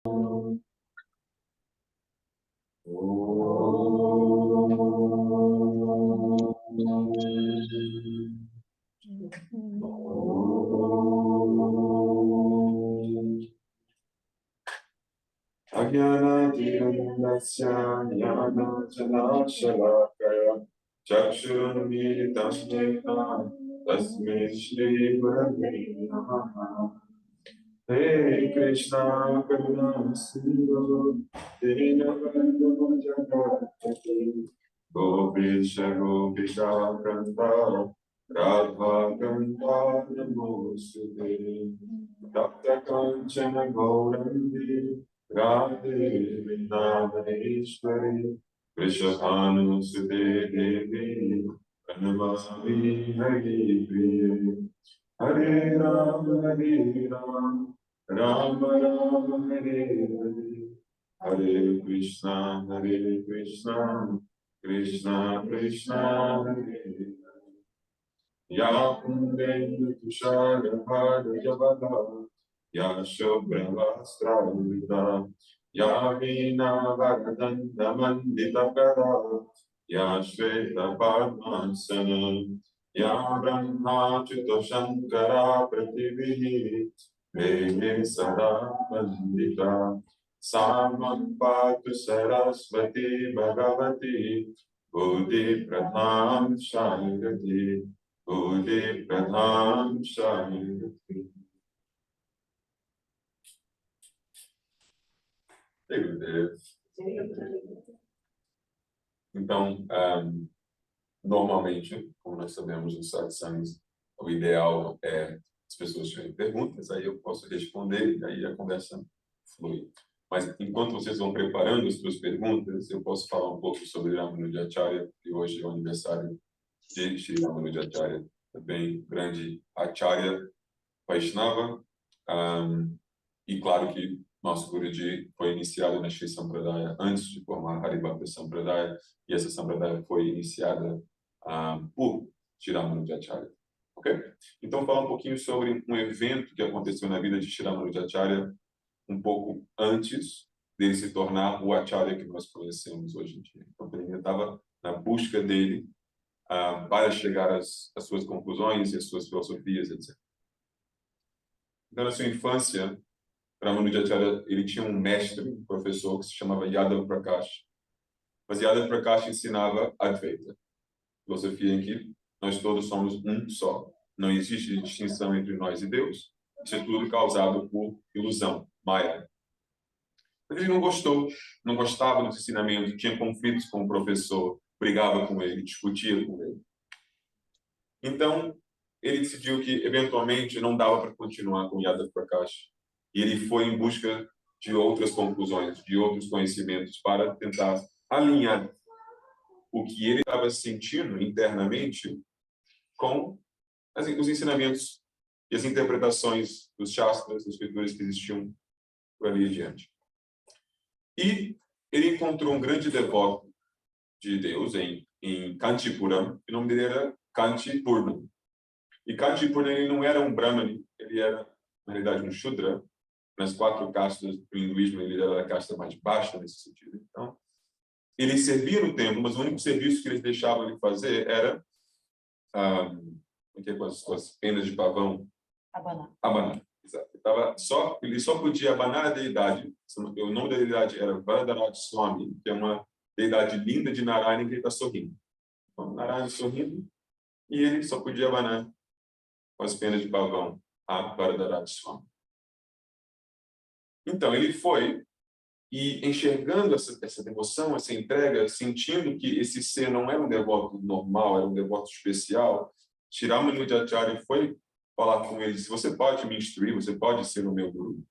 Ajnana-tirandasya jnana-janashalakaya chakshurunmilitam yena tasmai Shri Gurave Namaha. Hare Krishna Karuna Sindhu Dinabandhu Jagatpati Gopisha Gopisha Kanta Radha Kanta Namostute Tapta Kanchana Gaurandi Radhe Vrindavaneshwari Vrishabhanu Sute Devi Pranamami Hari Priye Hare Ram, Ram Ram, Hare Hare, Hare Krishna, Krishna Krishna, Hare Hare. Ya Kundendu Tushara Bhara Javada, Ya Shubhravastra Ya Veena Varadanda Mandita Kada, Ya Shveta Padmasana, Ya Brahma Chuto Shankara Pratibhi, Vede Sada Vandita, Saman Patu Saraswati Bhagavati, Buddhi Pradham Shankati, Buddhi Pradham Shankati. Então, normalmente, como nós sabemos nos satsangs, o ideal é as pessoas tiverem perguntas, aí eu posso responder e aí a conversa flui. Mas enquanto vocês vão preparando as suas perguntas, eu posso falar um pouco sobre Ramanujacharya, que hoje é o aniversário de Shri Ramanujacharya, também grande Acharya Vaishnava, e claro que nosso Guruji foi iniciado na Shri Sampradaya antes de formar Haribhakti Sampradaya, e essa Sampradaya foi iniciada por Shri Ramanujacharya. Ok? Então, falar um pouquinho sobre um evento que aconteceu na vida de Shri Ramanujacharya um pouco antes dele se tornar o Acharya que nós conhecemos hoje em dia. Então, ele estava na busca dele para chegar às suas conclusões e às suas filosofias, etc. Então, na sua infância, Ramanujacharya, ele tinha um mestre, um professor que se chamava Yadav Prakash. Mas Yadav Prakash ensinava Advaita, filosofia em que nós todos somos um só. Não existe distinção entre nós e Deus. Isso é tudo causado por ilusão, Maya. Mas ele não gostou, não gostava dos ensinamentos, tinha conflitos com o professor, brigava com ele, discutia com ele. Então, ele decidiu que, eventualmente, não dava para continuar com Yadav Prakash. E ele foi em busca de outras conclusões, de outros conhecimentos, para tentar alinhar o que ele estava sentindo internamente com os ensinamentos e as interpretações dos Shastras, das escrituras que existiam por ali adiante. E ele encontrou um grande devoto de Deus em Kanchipuram, e o nome dele era Kanchipurna. E Kanchipurna, ele não era um Brahmani, ele era, na realidade, um Shudra. Nas 4 castas do hinduísmo, ele era a casta mais baixa nesse sentido. Então, ele servia no templo, mas o único serviço que eles deixavam ele fazer era com as penas de pavão. Abanar. Exato. Ele só podia abanar a deidade. O nome da deidade era Varadaraj Swami, que é uma deidade linda de Narayana que ele está sorrindo. Então, Narayana sorrindo, e ele só podia abanar com as penas de pavão a Varadaraj Swami. Então, ele foi, e enxergando essa devoção, essa entrega, sentindo que esse ser não era um devoto normal, era um devoto especial, Shri Ramanujacharya foi falar com ele, disse, você pode me instruir, você pode ser o meu guru?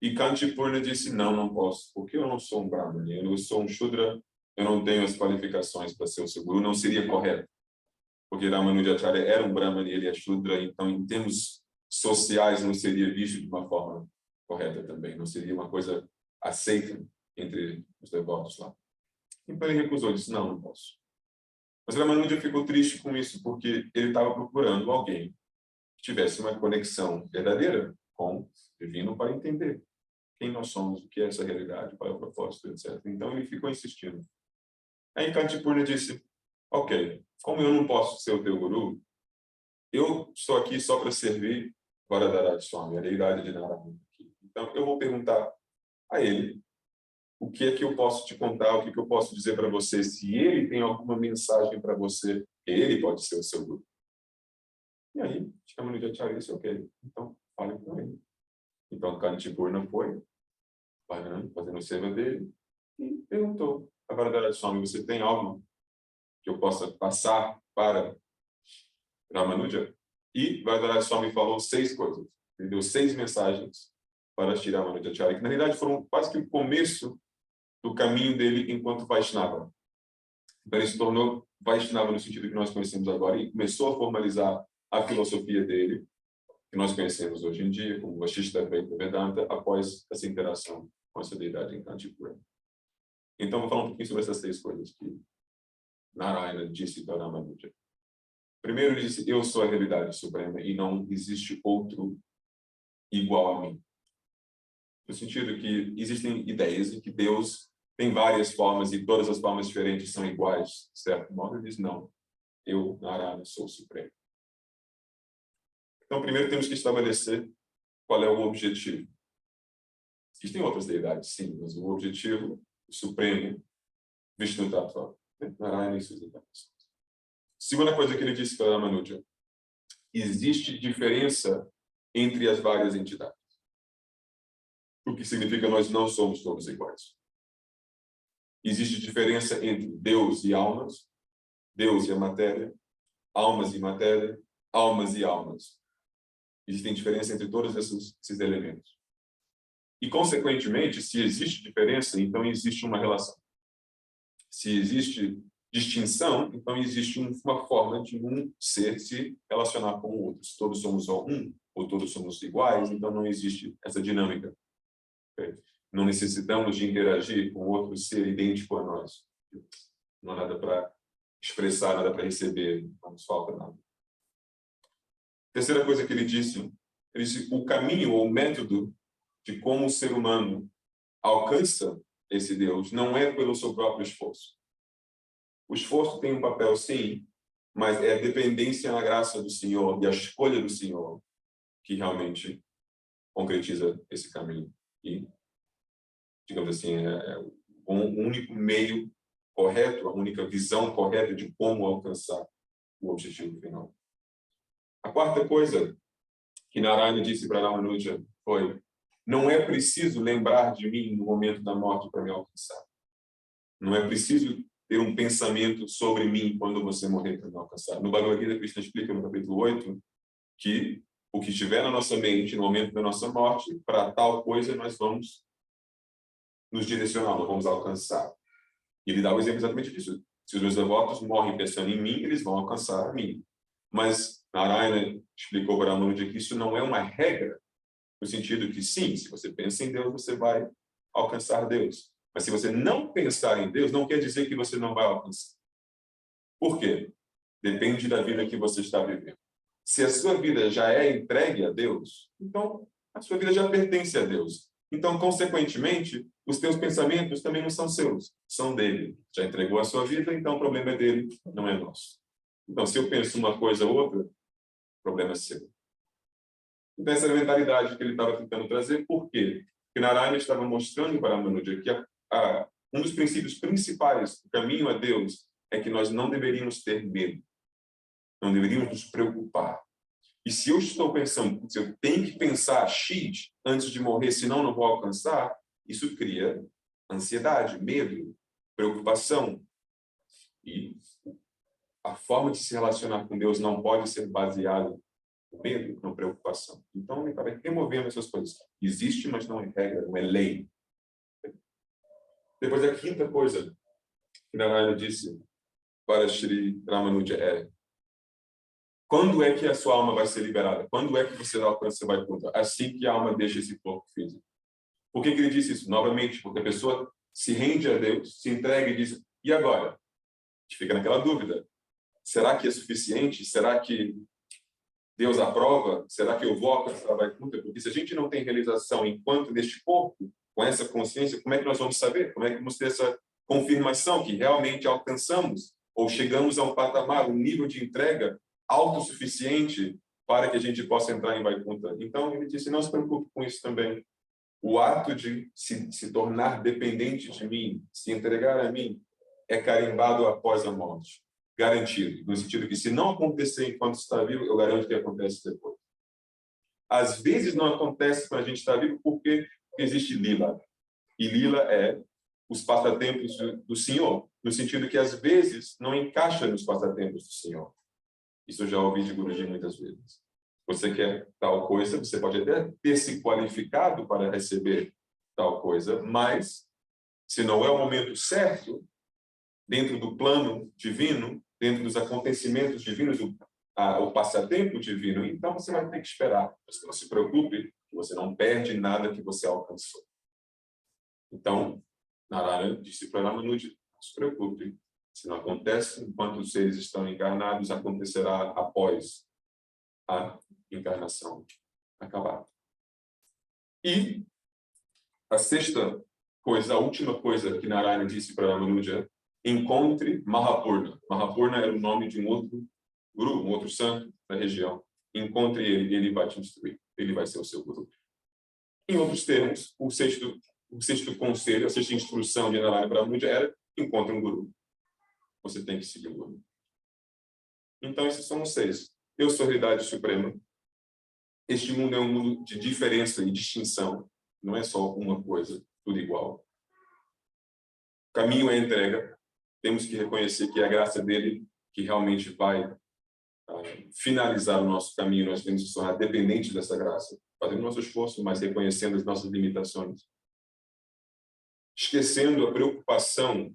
E Kanchipurna disse, não posso, porque eu não sou um Brahmani, eu sou um Shudra, eu não tenho as qualificações para ser o seu guru, não seria correto. Porque Ramanujacharya era um Brahmani, ele é Shudra, então em termos sociais não seria visto de uma forma correta também, não seria uma coisa aceita entre os devotos lá. Então ele recusou, disse, não posso. Mas Ramanuja ficou triste com isso, porque ele estava procurando alguém que tivesse uma conexão verdadeira com o divino para entender. quem nós somos, o que é essa realidade, qual é o propósito, etc. Então ele ficou insistindo. Aí Kantipurna disse, ok, como eu não posso ser o teu guru, eu estou aqui só para servir Varadaraj Swami, a deidade de Narayana. Então eu vou perguntar a ele o que é que eu posso te contar, o que é que eu posso dizer para você, se ele tem alguma mensagem para você, ele pode ser o seu guru. E aí, Ramanujacharya disse, ok, então fale com ele. Então Kantipurna foi, fazendo a seva dele, e perguntou a Varadaraj Swami, você tem algo que eu possa passar para Ramanuja? E Varadaraj Swami falou 6 coisas. Ele deu 6 mensagens para Shri Ramanujacharya, que na realidade foram quase que o começo do caminho dele enquanto Vaishnava. Então ele se tornou Vaishnava no sentido que nós conhecemos agora e começou a formalizar a filosofia dele, que nós conhecemos hoje em dia, como Vasishtha Advaita Vedanta, após essa interação com essa deidade em Kantipurna. Então vou falar um pouquinho sobre essas 6 coisas que Narayana disse para Ramanuja. Primeiro ele disse, eu sou a realidade suprema e não existe outro igual a mim. No sentido que existem ideias em que Deus tem várias formas e todas as formas diferentes são iguais, de certo modo. Ele diz, não, eu, Narayana, sou o supremo. Então, primeiro temos que estabelecer qual é o objetivo. Existem outras deidades, sim, mas o objetivo, o supremo, Vishnu Tattva, Narayana e suas encarnações. Segunda coisa que ele disse para Ramanuja, existe diferença entre as várias entidades. O que significa nós não somos todos iguais. Existe diferença entre Deus e almas, Deus e a matéria, almas e matéria, almas e almas. Existem diferença entre todos esses elementos. E, consequentemente, se existe diferença, então existe uma relação. Se existe distinção, então existe uma forma de um ser se relacionar com o outro. Se todos somos só um, ou todos somos iguais, então não existe essa dinâmica. Não necessitamos de interagir com outro ser idêntico a nós. Não há nada para expressar, nada para receber, não nos falta nada. Terceira coisa que ele disse, o caminho ou o método de como o ser humano alcança esse Deus não é pelo seu próprio esforço. O esforço tem um papel, sim, mas é a dependência na graça do Senhor e a escolha do Senhor que realmente concretiza esse caminho. E, digamos assim, é o único meio correto, a única visão correta de como alcançar o objetivo final. A quarta coisa que Narayana disse para Ramanuja foi, não é preciso lembrar de mim no momento da morte para me alcançar. Não é preciso ter um pensamento sobre mim quando você morrer para me alcançar. No Bhagavad Gita, Krishna explica no capítulo 8 que o que estiver na nossa mente no momento da nossa morte, para tal coisa nós vamos nos direcionar, nós vamos alcançar. E ele dá o exemplo exatamente disso. Se os meus devotos morrem pensando em mim, eles vão alcançar a mim. Mas Narayana explicou para Ramanuja que isso não é uma regra, no sentido que, sim, se você pensa em Deus, você vai alcançar Deus. Mas se você não pensar em Deus, não quer dizer que você não vai alcançar. Por quê? Depende da vida que você está vivendo. Se a sua vida já é entregue a Deus, então a sua vida já pertence a Deus. Então, consequentemente, os teus pensamentos também não são seus, são dele. Já entregou a sua vida, então o problema é dele, não é nosso. Então, se eu penso uma coisa ou outra, o problema é seu. Então, essa é a mentalidade que ele estava tentando trazer. Por quê? Porque Narayana estava mostrando para Ramanuja que um dos princípios principais do caminho a Deus é que nós não deveríamos ter medo. Não deveríamos nos preocupar. E se eu estou pensando, se eu tenho que pensar X antes de morrer, senão não vou alcançar, isso cria ansiedade, medo, preocupação. E a forma de se relacionar com Deus não pode ser baseada no medo, na preocupação. Então, ele estava removendo essas coisas. Existe, mas não é regra, não é lei. Depois, a quinta coisa que Narayana disse para Shri Ramanuja é: quando é que a sua alma vai ser liberada? Quando é que você alcança vai contar? Assim que a alma deixa esse corpo físico. Por que ele disse isso? Novamente, porque a pessoa se rende a Deus, se entrega e diz, e agora? A gente fica naquela dúvida. Será que é suficiente? Será que Deus aprova? Será que eu vou alcançar a Vaikuntha? Porque se a gente não tem realização enquanto neste corpo, com essa consciência, como é que nós vamos saber? Como é que vamos ter essa confirmação que realmente alcançamos ou chegamos a um patamar, um nível de entrega autossuficiente para que a gente possa entrar em Vaikuntha? Então, ele disse, não se preocupe com isso também. O ato de se tornar dependente de mim, se entregar a mim, é carimbado após a morte. Garantido. No sentido que, se não acontecer enquanto está vivo, eu garanto que acontece depois. Às vezes não acontece quando a gente está vivo porque existe lila. E lila é os passatempos do Senhor, no sentido que, às vezes, não encaixa nos passatempos do Senhor. Isso eu já ouvi de Guruji muitas vezes. Você quer tal coisa, você pode até ter se qualificado para receber tal coisa, mas, se não é o momento certo, dentro do plano divino, dentro dos acontecimentos divinos, o passatempo divino, então você vai ter que esperar. Mas não se preocupe, que você não perde nada que você alcançou. Então, Narayana disse para Ramanuja, não se preocupe, se não acontece enquanto os seres estão encarnados, acontecerá após a encarnação acabar. E a sexta coisa, a última coisa que Narayana disse para Ramanuja, encontre Mahapurna. Mahapurna era o nome de um outro guru, um outro santo da região. Encontre ele, ele vai te instruir. Ele vai ser o seu guru. Em outros termos, o sexto conselho, a sexta instrução de Narayana para Ramanuja era: encontre um guru. Você tem que seguir o guru. Então, esses são os 6. Eu sou a realidade suprema. Este mundo é um mundo de diferença e distinção. Não é só uma coisa, tudo igual. O caminho é a entrega. Temos que reconhecer que é a graça dele que realmente vai finalizar o nosso caminho. Nós temos que se tornar dependentes dessa graça, fazendo nosso esforço, mas reconhecendo as nossas limitações. Esquecendo a preocupação,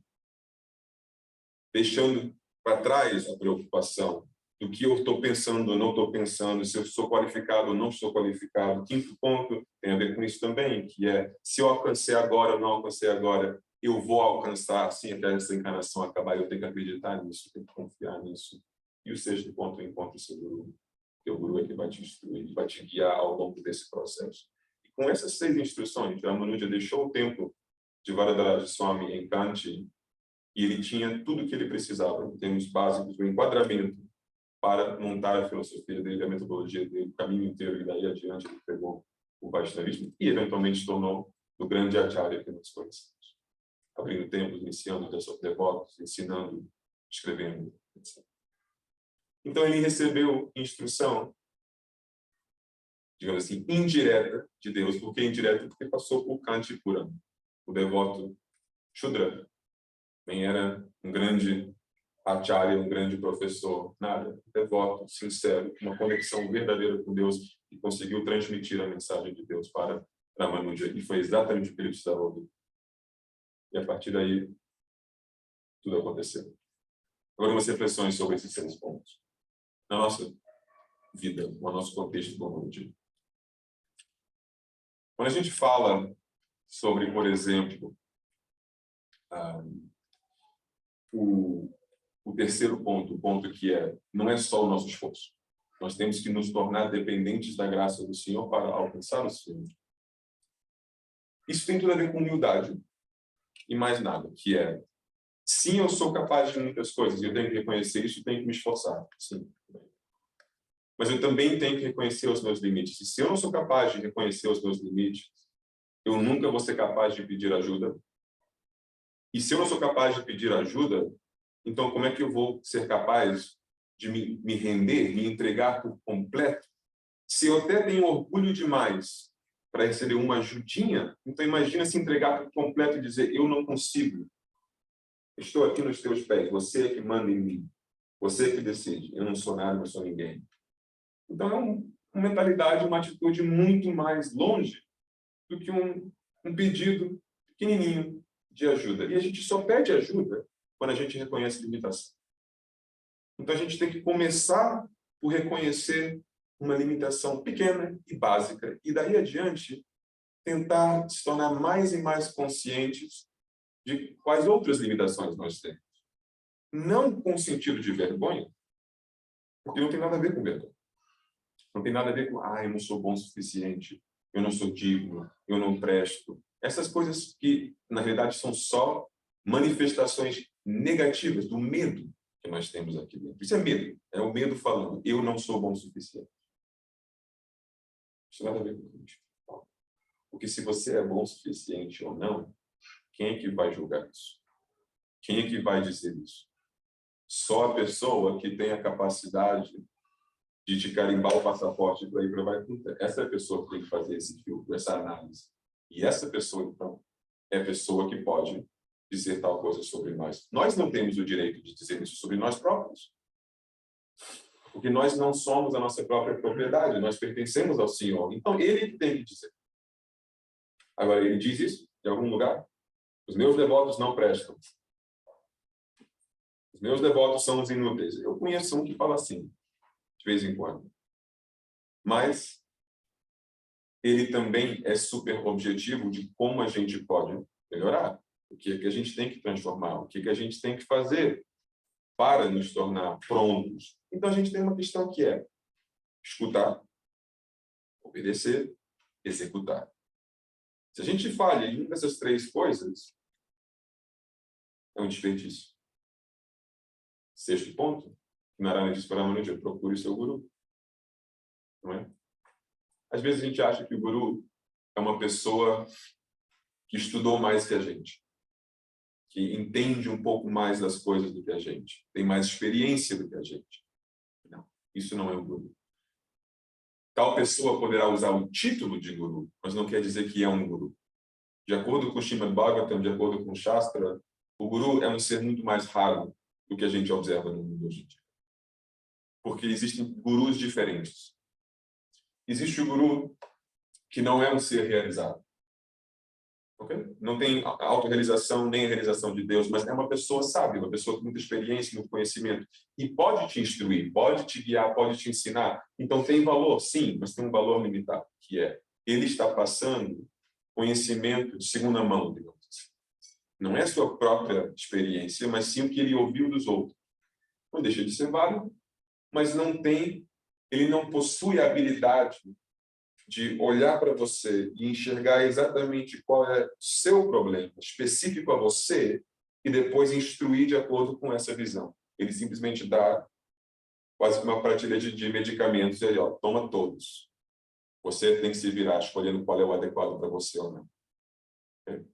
deixando para trás a preocupação do que eu estou pensando ou não estou pensando, se eu sou qualificado ou não sou qualificado. Quinto ponto tem a ver com isso também, que é: se eu alcancei agora ou não alcancei agora, eu vou alcançar, sim, até essa encarnação acabar. Eu tenho que acreditar nisso, tenho que confiar nisso. E o sexto ponto, encontre o seu guru. Porque o guru é que vai te instruir, vai te guiar ao longo desse processo. E com essas 6 instruções, Ramanuja deixou o templo de Varadaraja Swami em Kanchi, e ele tinha tudo o que ele precisava, em termos básicos, do enquadramento para montar a filosofia dele, a metodologia dele, o caminho inteiro, e daí adiante ele pegou o Vaishnavismo e eventualmente se tornou o grande acharya que nós conhecemos, abrindo templos, iniciando devotos, ensinando, escrevendo, etc. Então ele recebeu instrução, digamos assim, indireta de Deus. Por que indireta? Porque passou por Kanchipuram, o devoto Shudra. Nem era um grande acharya, um grande professor, nada. Devoto, sincero, uma conexão verdadeira com Deus, e conseguiu transmitir a mensagem de Deus para Ramanuja. E foi exatamente o que ele precisava ouvir. E a partir daí, tudo aconteceu. Agora, umas reflexões sobre esses 6 pontos. Na nossa vida, no nosso contexto do dia. Quando a gente fala sobre, por exemplo, o terceiro ponto, o ponto que não é só o nosso esforço. Nós temos que nos tornar dependentes da graça do Senhor para alcançar o Senhor. Isso tem tudo a ver com humildade e mais nada, que é: sim, eu sou capaz de muitas coisas, eu tenho que reconhecer isso e tenho que me esforçar, sim. Mas eu também tenho que reconhecer os meus limites. E se eu não sou capaz de reconhecer os meus limites, eu nunca vou ser capaz de pedir ajuda. E se eu não sou capaz de pedir ajuda, então como é que eu vou ser capaz de me render, me entregar por completo? Se eu até tenho orgulho demais para receber uma ajudinha, então imagina se entregar por completo e dizer: eu não consigo. Estou aqui nos teus pés, você é que manda em mim. Você é que decide. Eu não sou nada, não sou ninguém. Então é uma mentalidade, uma atitude muito mais longe do que um pedido pequenininho de ajuda. E a gente só pede ajuda quando a gente reconhece limitação. Então a gente tem que começar por reconhecer uma limitação pequena e básica, e daí adiante tentar se tornar mais e mais conscientes de quais outras limitações nós temos. Não com sentido de vergonha, porque não tem nada a ver com vergonha. Não tem nada a ver com, eu não sou bom o suficiente, eu não sou digno, eu não presto. Essas coisas que, na realidade, são só manifestações negativas do medo que nós temos aqui dentro. Isso é medo. É o medo falando, eu não sou bom o suficiente. Isso nada a ver com isso. Porque se você é bom o suficiente ou não, quem é que vai julgar isso? Quem é que vai dizer isso? Só a pessoa que tem a capacidade de te carimbar o passaporte para ir para vai. Essa é a pessoa que tem que fazer esse filtro, essa análise. E essa pessoa, então, é a pessoa que pode dizer tal coisa sobre nós. Nós não temos o direito de dizer isso sobre nós próprios. Porque nós não somos a nossa própria propriedade, nós pertencemos ao Senhor. Então, Ele que tem que dizer. Agora, Ele diz isso em algum lugar? Os meus devotos não prestam. Os meus devotos são os inúteis. Eu conheço um que fala assim, de vez em quando. Mas ele também é super objetivo de como a gente pode melhorar. O que é que a gente tem que transformar? O que é que a gente tem que fazer para nos tornar prontos? Então, a gente tem uma questão que é escutar, obedecer, executar. Se a gente falha em uma dessas três coisas, é um desperdício. Sexto ponto, Narayana diz para Ramanuja, procure o seu guru. Não é? Às vezes a gente acha que o guru é uma pessoa que estudou mais que a gente, que entende um pouco mais das coisas do que a gente, tem mais experiência do que a gente. Não, isso não é um guru. Tal pessoa poderá usar o título de guru, mas não quer dizer que é um guru. De acordo com o Srimad Bhagavatam, de acordo com o Shastra, o guru é um ser muito mais raro do que a gente observa no mundo hoje em dia. Porque existem gurus diferentes. Existe o guru que não é um ser realizado. Okay? Não tem a autorrealização nem a realização de Deus, mas é uma pessoa sábia, uma pessoa com muita experiência, muito conhecimento. E pode te instruir, pode te guiar, pode te ensinar. Então tem valor, sim, mas tem um valor limitado, que é ele está passando conhecimento de segunda mão, digamos assim. Não é a sua própria experiência, mas sim o que ele ouviu dos outros. Não deixa de ser válido, mas ele não possui a habilidade de olhar para você e enxergar exatamente qual é o seu problema específico a você e depois instruir de acordo com essa visão. Ele simplesmente dá quase uma prateleira de medicamentos e aí, toma todos. Você tem que se virar escolhendo qual é o adequado para você ou não. Okay?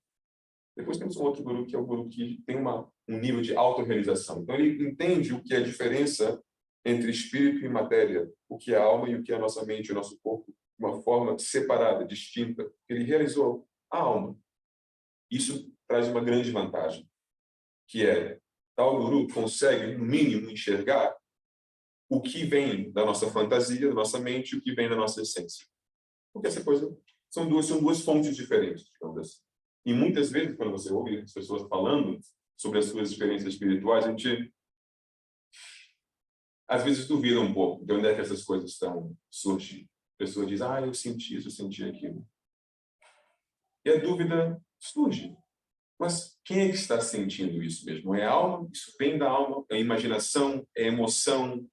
Depois temos um outro guru, que é o guru que tem um nível de autorrealização. Então, ele entende o que é a diferença entre espírito e matéria, o que é a alma e o que é a nossa mente, o nosso corpo, de uma forma separada, distinta. Ele realizou a alma. Isso traz uma grande vantagem, que é, tal guru consegue, no mínimo, enxergar o que vem da nossa fantasia, da nossa mente, e o que vem da nossa essência. Porque essa coisa são duas fontes diferentes, digamos assim. E muitas vezes, quando você ouve as pessoas falando sobre as suas experiências espirituais, a gente, às vezes, duvida um pouco de onde é que essas coisas estão surgindo. A pessoa diz, eu senti isso, eu senti aquilo. E a dúvida surge. Mas quem é que está sentindo isso mesmo? É a alma? Isso vem da alma? É imaginação? É emoção?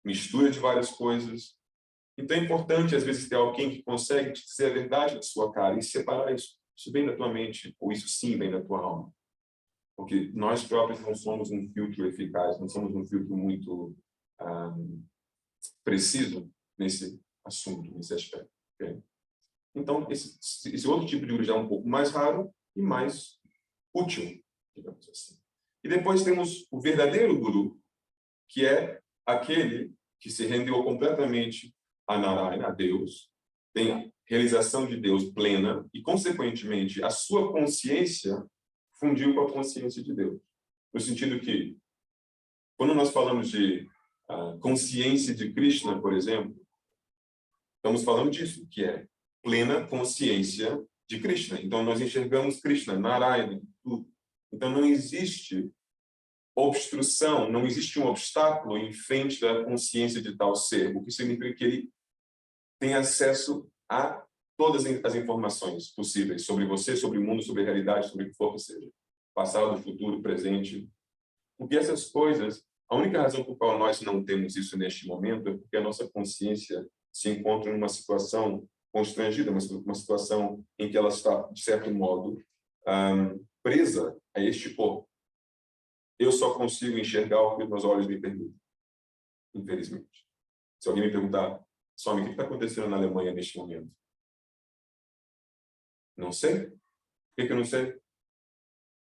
Mistura de várias coisas? Então é importante, às vezes, ter alguém que consegue te dizer a verdade na sua cara e separar isso. Isso vem da tua mente, ou isso sim vem da tua alma. Porque nós próprios não somos um filtro eficaz, não somos um filtro muito preciso nesse assunto, nesse aspecto. Okay? Então, esse outro tipo de guru já é um pouco mais raro e mais útil, digamos assim. E depois temos o verdadeiro guru, que é aquele que se rendeu completamente a Narayana, a Deus, tem a realização de Deus plena e, consequentemente, a sua consciência fundiu com a consciência de Deus. No sentido que, quando nós falamos de consciência de Krishna, por exemplo, estamos falando disso, que é plena consciência de Krishna. Então, nós enxergamos Krishna, Narayana, tudo. Então, não existe obstrução, não existe um obstáculo em frente da consciência de tal ser, o que significa que ele tem acesso a todas as informações possíveis sobre você, sobre o mundo, sobre a realidade, sobre o que for que seja. Passado, futuro, presente. Porque essas coisas A única razão por qual nós não temos isso neste momento é porque a nossa consciência se encontra numa situação constrangida, uma situação em que ela está, de certo modo, presa a este corpo. Eu só consigo enxergar o que os meus olhos me permitem, infelizmente. Se alguém me perguntar, Swami, o que está acontecendo na Alemanha neste momento? Não sei. Por que eu não sei?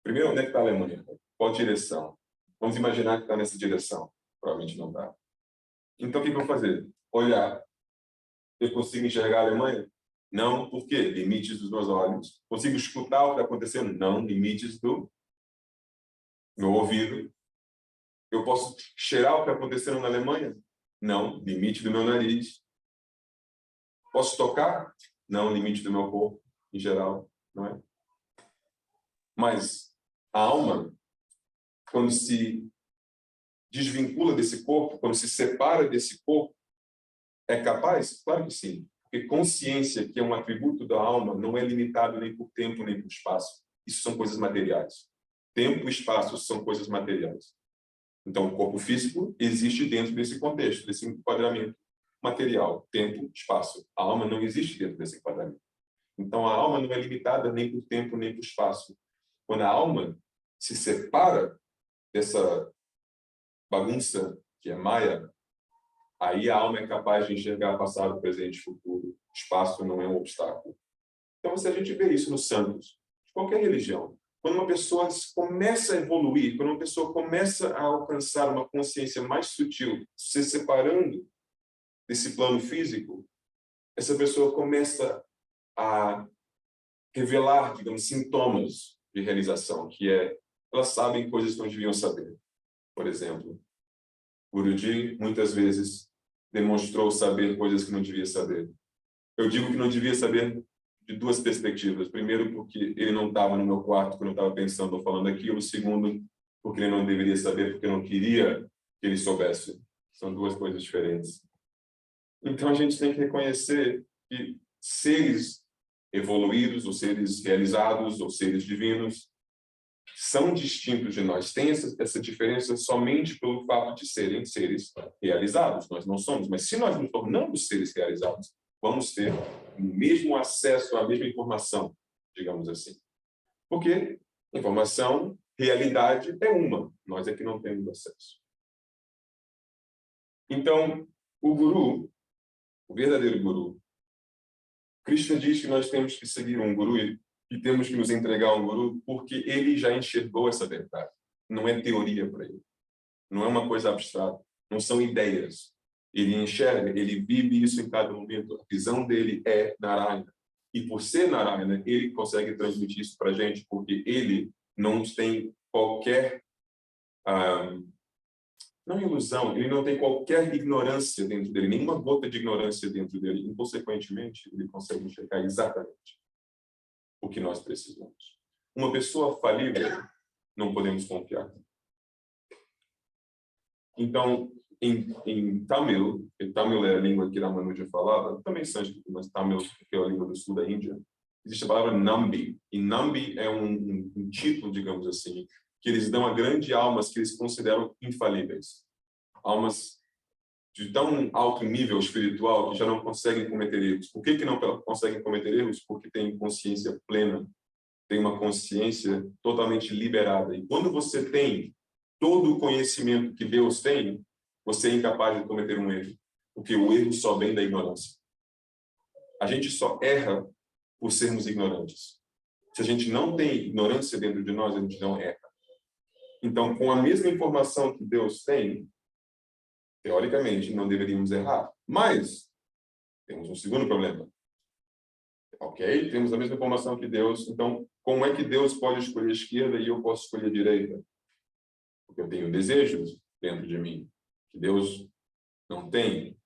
Primeiro, onde é que está a Alemanha? Qual direção? Vamos imaginar que está nessa direção. Provavelmente não está. Então, o que eu vou fazer? Olhar. Eu consigo enxergar a Alemanha? Não. Por quê? Limites dos meus olhos. Consigo escutar o que está acontecendo? Não. Limites do meu ouvido. Eu posso cheirar o que está acontecendo na Alemanha? Não. Limite do meu nariz. Posso tocar? Não. Limite do meu corpo, em geral. Não é? Mas a alma, quando se desvincula desse corpo, quando se separa desse corpo, é capaz? Claro que sim. Porque consciência, que é um atributo da alma, não é limitado nem por tempo, nem por espaço. Isso são coisas materiais. Tempo e espaço são coisas materiais. Então, o corpo físico existe dentro desse contexto, desse enquadramento material, tempo, espaço. A alma não existe dentro desse enquadramento. Então, a alma não é limitada nem por tempo, nem por espaço. Quando a alma se separa dessa bagunça que é Maya, aí a alma é capaz de enxergar passado, presente e futuro. O espaço não é um obstáculo. Então, se a gente vê isso nos santos, de qualquer religião, quando uma pessoa começa a evoluir, quando uma pessoa começa a alcançar uma consciência mais sutil, se separando desse plano físico, essa pessoa começa a revelar, digamos, sintomas de realização, que é, elas sabem coisas que não deviam saber. Por exemplo, Guruji, muitas vezes, demonstrou saber coisas que não devia saber. Eu digo que não devia saber de duas perspectivas. Primeiro, porque ele não estava no meu quarto quando eu estava pensando ou falando aquilo. Segundo, porque ele não deveria saber, porque eu não queria que ele soubesse. São duas coisas diferentes. Então, a gente tem que reconhecer que seres evoluídos, ou seres realizados, ou seres divinos, são distintos de nós. Tem essa diferença somente pelo fato de serem seres realizados. Nós não somos, mas se nós nos tornamos seres realizados, vamos ter o mesmo acesso à mesma informação, digamos assim. Porque informação, realidade é uma. Nós é que não temos acesso. Então, o guru, o verdadeiro guru, Krishna diz que nós temos que seguir um guru e temos que nos entregar a um guru porque ele já enxergou essa verdade. Não é teoria para ele. Não é uma coisa abstrata. Não são ideias. Ele enxerga, ele vive isso em cada momento. A visão dele é Narayana. E por ser Narayana, ele consegue transmitir isso para a gente porque ele não tem qualquer... não ilusão, ele não tem qualquer ignorância dentro dele, nenhuma gota de ignorância dentro dele. E, consequentemente, ele consegue enxergar exatamente o que nós precisamos. Uma pessoa falível, não podemos confiar. Então, em Tamil, e Tamil é a língua que Ramanuja falava, também sânscrito, mas Tamil, que é a língua do sul da Índia, existe a palavra Nambi. E Nambi é um título, digamos assim, que eles dão a grandes almas que eles consideram infalíveis. Almas de tão alto nível espiritual que já não conseguem cometer erros. Por que não conseguem cometer erros? Porque têm consciência plena, tem uma consciência totalmente liberada. E quando você tem todo o conhecimento que Deus tem, você é incapaz de cometer um erro, porque o erro só vem da ignorância. A gente só erra por sermos ignorantes. Se a gente não tem ignorância dentro de nós, a gente não erra. Então, com a mesma informação que Deus tem, teoricamente, não deveríamos errar. Mas temos um segundo problema. Ok? Temos a mesma informação que Deus. Então, como é que Deus pode escolher a esquerda e eu posso escolher a direita? Porque eu tenho desejos dentro de mim que Deus não tem.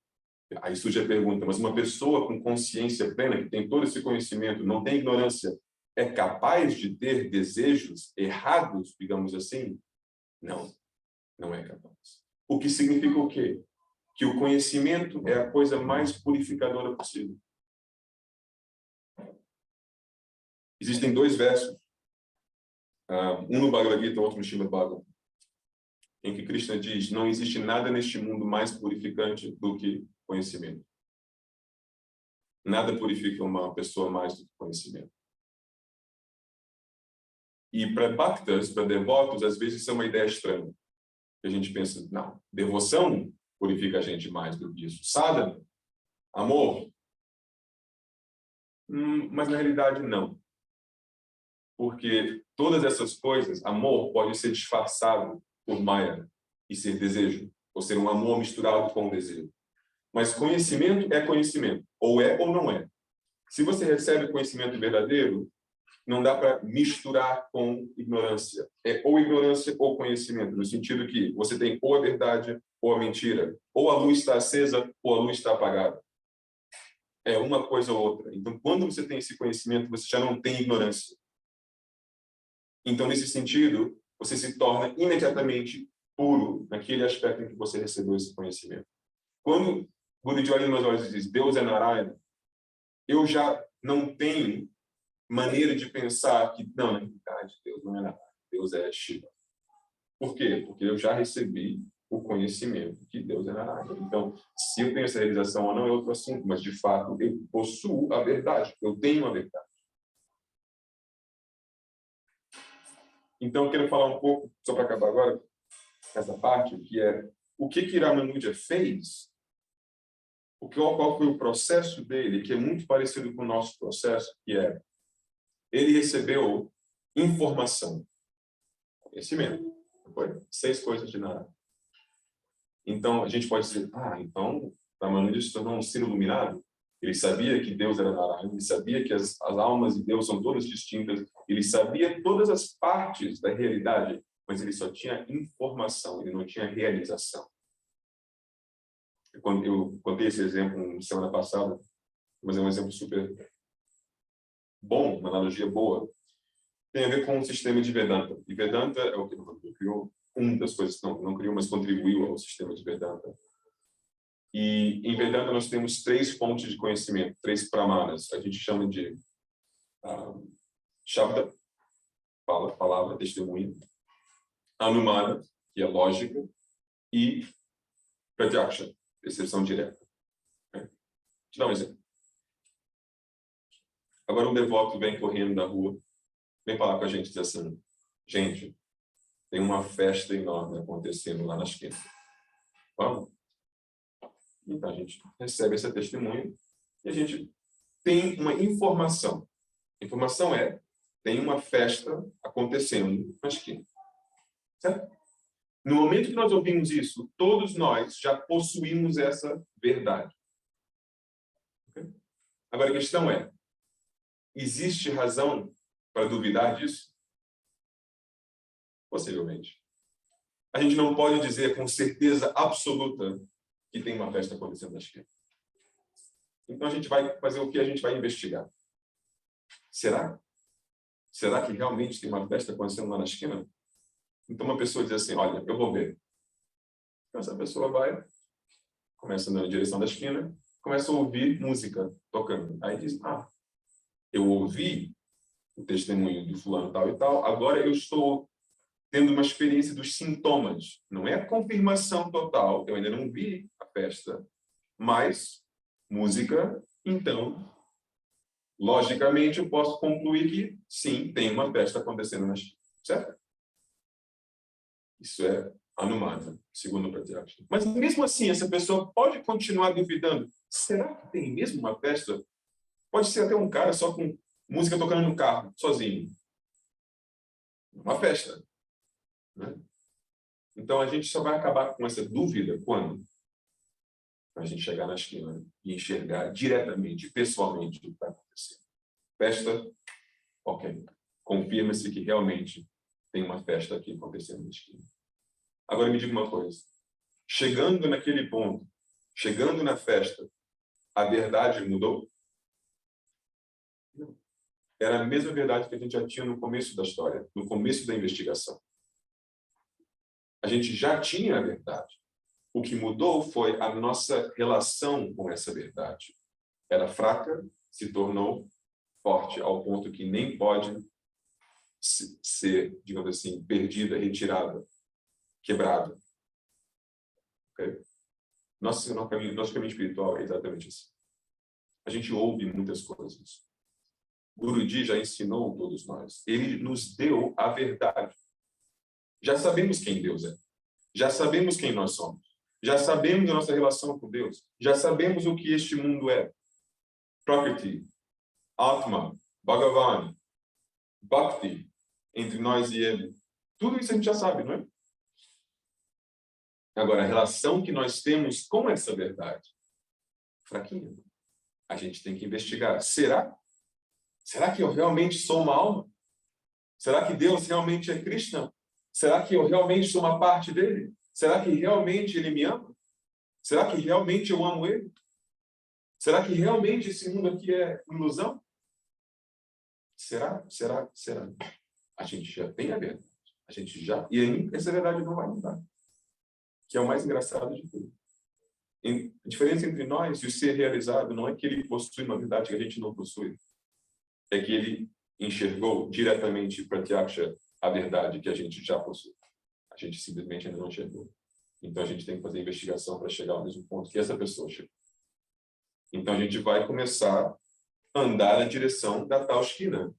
Aí surge a pergunta, mas uma pessoa com consciência plena, que tem todo esse conhecimento, não tem ignorância, é capaz de ter desejos errados, digamos assim? Não, não é capaz. O que significa o quê? Que o conhecimento é a coisa mais purificadora possível. Existem dois versos, um no Bhagavad Gita, outro no Srimad Bhagavatam, em que Krishna diz: não existe nada neste mundo mais purificante do que conhecimento. Nada purifica uma pessoa mais do que conhecimento. E para bhaktas, para devotos, às vezes isso é uma ideia estranha. A gente pensa, não, devoção purifica a gente mais do que isso. Sadhana, amor. Mas na realidade não. Porque todas essas coisas, amor pode ser disfarçado por Maya e ser desejo, ou ser um amor misturado com desejo. Mas conhecimento é conhecimento, ou é ou não é. Se você recebe conhecimento verdadeiro, não dá para misturar com ignorância. É ou ignorância ou conhecimento, no sentido que você tem ou a verdade ou a mentira, ou a luz está acesa ou a luz está apagada. É uma coisa ou outra. Então, quando você tem esse conhecimento, você já não tem ignorância. Então, nesse sentido, você se torna imediatamente puro naquele aspecto em que você recebeu esse conhecimento. Quando Guruji olha nos meus olhos e diz, Deus é Narayana, eu já não tenho maneira de pensar que, não, na verdade, Deus não é Narayana, Deus é Shiva. Por quê? Porque eu já recebi o conhecimento que Deus é Narayana. Então, se eu tenho essa realização ou não é outro assunto, mas, de fato, eu possuo a verdade, eu tenho a verdade. Então, eu quero falar um pouco, só para acabar agora, essa parte, que é o que Ramanuja fez, qual foi o processo dele, que é muito parecido com o nosso processo, que é, ele recebeu informação, conhecimento, foi 6 coisas de nada. Então, a gente pode dizer, então, Ramanuja se tornou um ser iluminado, ele sabia que Deus era Narayana, ele sabia que as almas de Deus são todas distintas, ele sabia todas as partes da realidade, mas ele só tinha informação, ele não tinha realização. Quando eu contei esse exemplo semana passada, mas é um exemplo super bom, uma analogia boa, tem a ver com o sistema de Vedanta. E Vedanta é o que criou, uma das coisas, não criou, mas contribuiu ao sistema de Vedanta. E em Vedanta nós temos 3 fontes de conhecimento, 3 pramanas. A gente chama de Shabda, palavra, testemunha, Anumana, que é lógica, e Pratyaksha, percepção direta. Vou te dar um exemplo. Agora um devoto vem correndo da rua, vem falar com a gente e diz assim, gente, tem uma festa enorme acontecendo lá na esquina. Vamos? Então a gente recebe essa testemunha e a gente tem uma informação. A informação é, tem uma festa acontecendo na esquina. Certo? No momento que nós ouvimos isso, todos nós já possuímos essa verdade. Okay? Agora a questão é, existe razão para duvidar disso? Possivelmente. A gente não pode dizer com certeza absoluta que tem uma festa acontecendo na esquina. Então a gente vai fazer o que? A gente vai investigar. Será? Será que realmente tem uma festa acontecendo lá na esquina? Então uma pessoa diz assim, olha, eu vou ver. Então essa pessoa vai, começa na direção da esquina, começa a ouvir música tocando. Aí diz, eu ouvi o testemunho de fulano tal e tal, agora eu estou tendo uma experiência dos sintomas. Não é a confirmação total, eu ainda não vi a festa, mas música, então, logicamente, eu posso concluir que, sim, tem uma festa acontecendo na esquina. Certo? Isso é Anumana, segundo o Pratyaksha. Mas, mesmo assim, essa pessoa pode continuar duvidando. Será que tem mesmo uma festa? Pode ser até um cara só com música tocando no carro, sozinho. Uma festa. Né? Então, a gente só vai acabar com essa dúvida quando a gente chegar na esquina e enxergar diretamente, pessoalmente, o que está acontecendo. Festa, ok. Confirma-se que realmente tem uma festa aqui acontecendo na esquina. Agora me diga uma coisa. Chegando naquele ponto, chegando na festa, a verdade mudou? Não. Era a mesma verdade que a gente já tinha no começo da história, no começo da investigação. A gente já tinha a verdade. O que mudou foi a nossa relação com essa verdade. Era fraca, se tornou forte, ao ponto que nem pode ser, digamos assim, perdida, retirada. quebrado. Okay? Nosso caminho espiritual é exatamente assim. A gente ouve muitas coisas. Guruji já ensinou todos nós. Ele nos deu a verdade. Já sabemos quem Deus é. Já sabemos quem nós somos. Já sabemos a nossa relação com Deus. Já sabemos o que este mundo é. Prakriti, Atma, Bhagavan, Bhakti, entre nós e Ele. Tudo isso a gente já sabe, não é? Agora, a relação que nós temos com essa verdade, fraquinha. A gente tem que investigar. Será? Será que eu realmente sou uma alma? Será que Deus realmente é Krishna? Será que eu realmente sou uma parte dele? Será que realmente ele me ama? Será que realmente eu amo ele? Será que realmente esse mundo aqui é ilusão? Será? Será? Será? A gente já tem a verdade. A gente já... E aí, essa verdade não vai mudar. Que é o mais engraçado de tudo. A diferença entre nós e o ser realizado não é que ele possui uma verdade que a gente não possui. É que ele enxergou diretamente para Pratyaksha a verdade que a gente já possui. A gente simplesmente ainda não enxergou. Então, a gente tem que fazer investigação para chegar ao mesmo ponto que essa pessoa chegou. Então, a gente vai começar a andar na direção da tal esquina,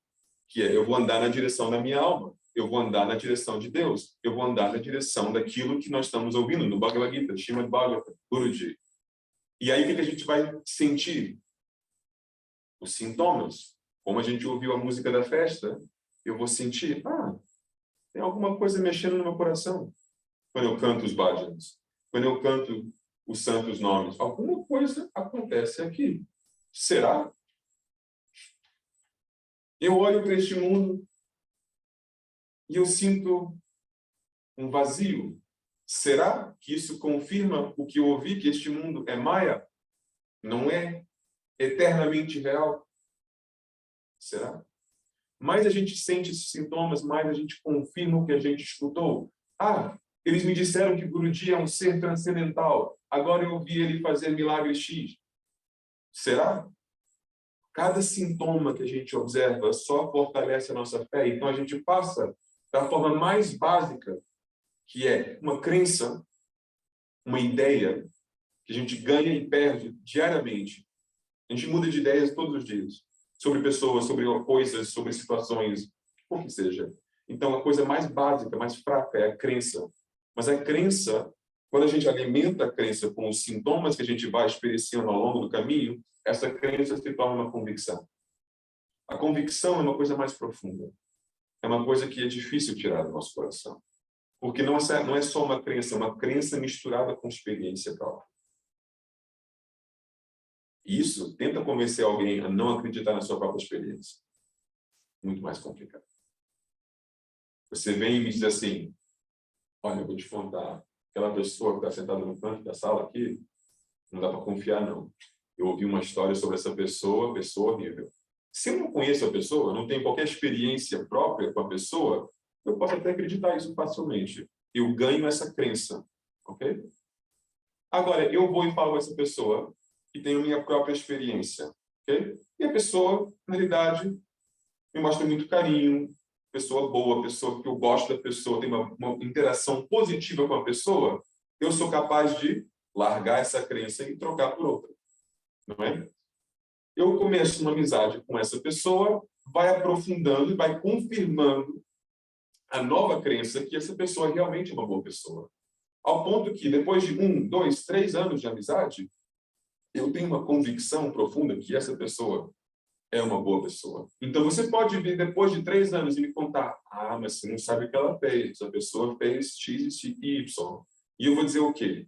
que é, eu vou andar na direção da minha alma, eu vou andar na direção de Deus, eu vou andar na direção daquilo que nós estamos ouvindo no Bhagavad Gita, Srimad Bhagavatam, Guruji. E aí, o que a gente vai sentir? Os sintomas. Como a gente ouviu a música da festa, eu vou sentir, tem alguma coisa mexendo no meu coração. Quando eu canto os bhajans, quando eu canto os santos nomes, alguma coisa acontece aqui. Será? Eu olho para este mundo e eu sinto um vazio. Será que isso confirma o que eu ouvi, que este mundo é Maya? Não é eternamente real? Será? Mais a gente sente esses sintomas, mais a gente confirma o que a gente escutou. Eles me disseram que Guruji é um ser transcendental. Agora eu ouvi ele fazer milagre X. Será? Cada sintoma que a gente observa só fortalece a nossa fé. Então a gente passa da forma mais básica, que é uma crença, uma ideia, que a gente ganha e perde diariamente. A gente muda de ideias todos os dias. Sobre pessoas, sobre coisas, sobre situações, o que seja. Então, a coisa mais básica, mais fraca é a crença. Mas a crença, quando a gente alimenta a crença com os sintomas que a gente vai experienciando ao longo do caminho, essa crença se torna uma convicção. A convicção é uma coisa mais profunda. É uma coisa que é difícil tirar do nosso coração. Porque não é só uma crença misturada com experiência própria. Isso tenta convencer alguém a não acreditar na sua própria experiência. Muito mais complicado. Você vem e me diz assim, olha, eu vou te contar, aquela pessoa que está sentada no canto da sala aqui, não dá para confiar, não. Eu ouvi uma história sobre essa pessoa horrível. Se eu não conheço a pessoa, não tenho qualquer experiência própria com a pessoa, eu posso até acreditar isso facilmente. Eu ganho essa crença, ok? Agora, eu vou e falo com essa pessoa que tem a minha própria experiência, ok? E a pessoa, na realidade, me mostra muito carinho, pessoa boa, pessoa que eu gosto da pessoa, tem uma interação positiva com a pessoa, eu sou capaz de largar essa crença e trocar por outra, não é? Eu começo uma amizade com essa pessoa, vai aprofundando e vai confirmando a nova crença que essa pessoa realmente é uma boa pessoa. Ao ponto que, depois de 1, 2, 3 anos de amizade, eu tenho uma convicção profunda que essa pessoa é uma boa pessoa. Então, você pode vir depois de 3 anos e me contar, mas você não sabe o que ela fez. Essa pessoa fez X e Y. E eu vou dizer o quê?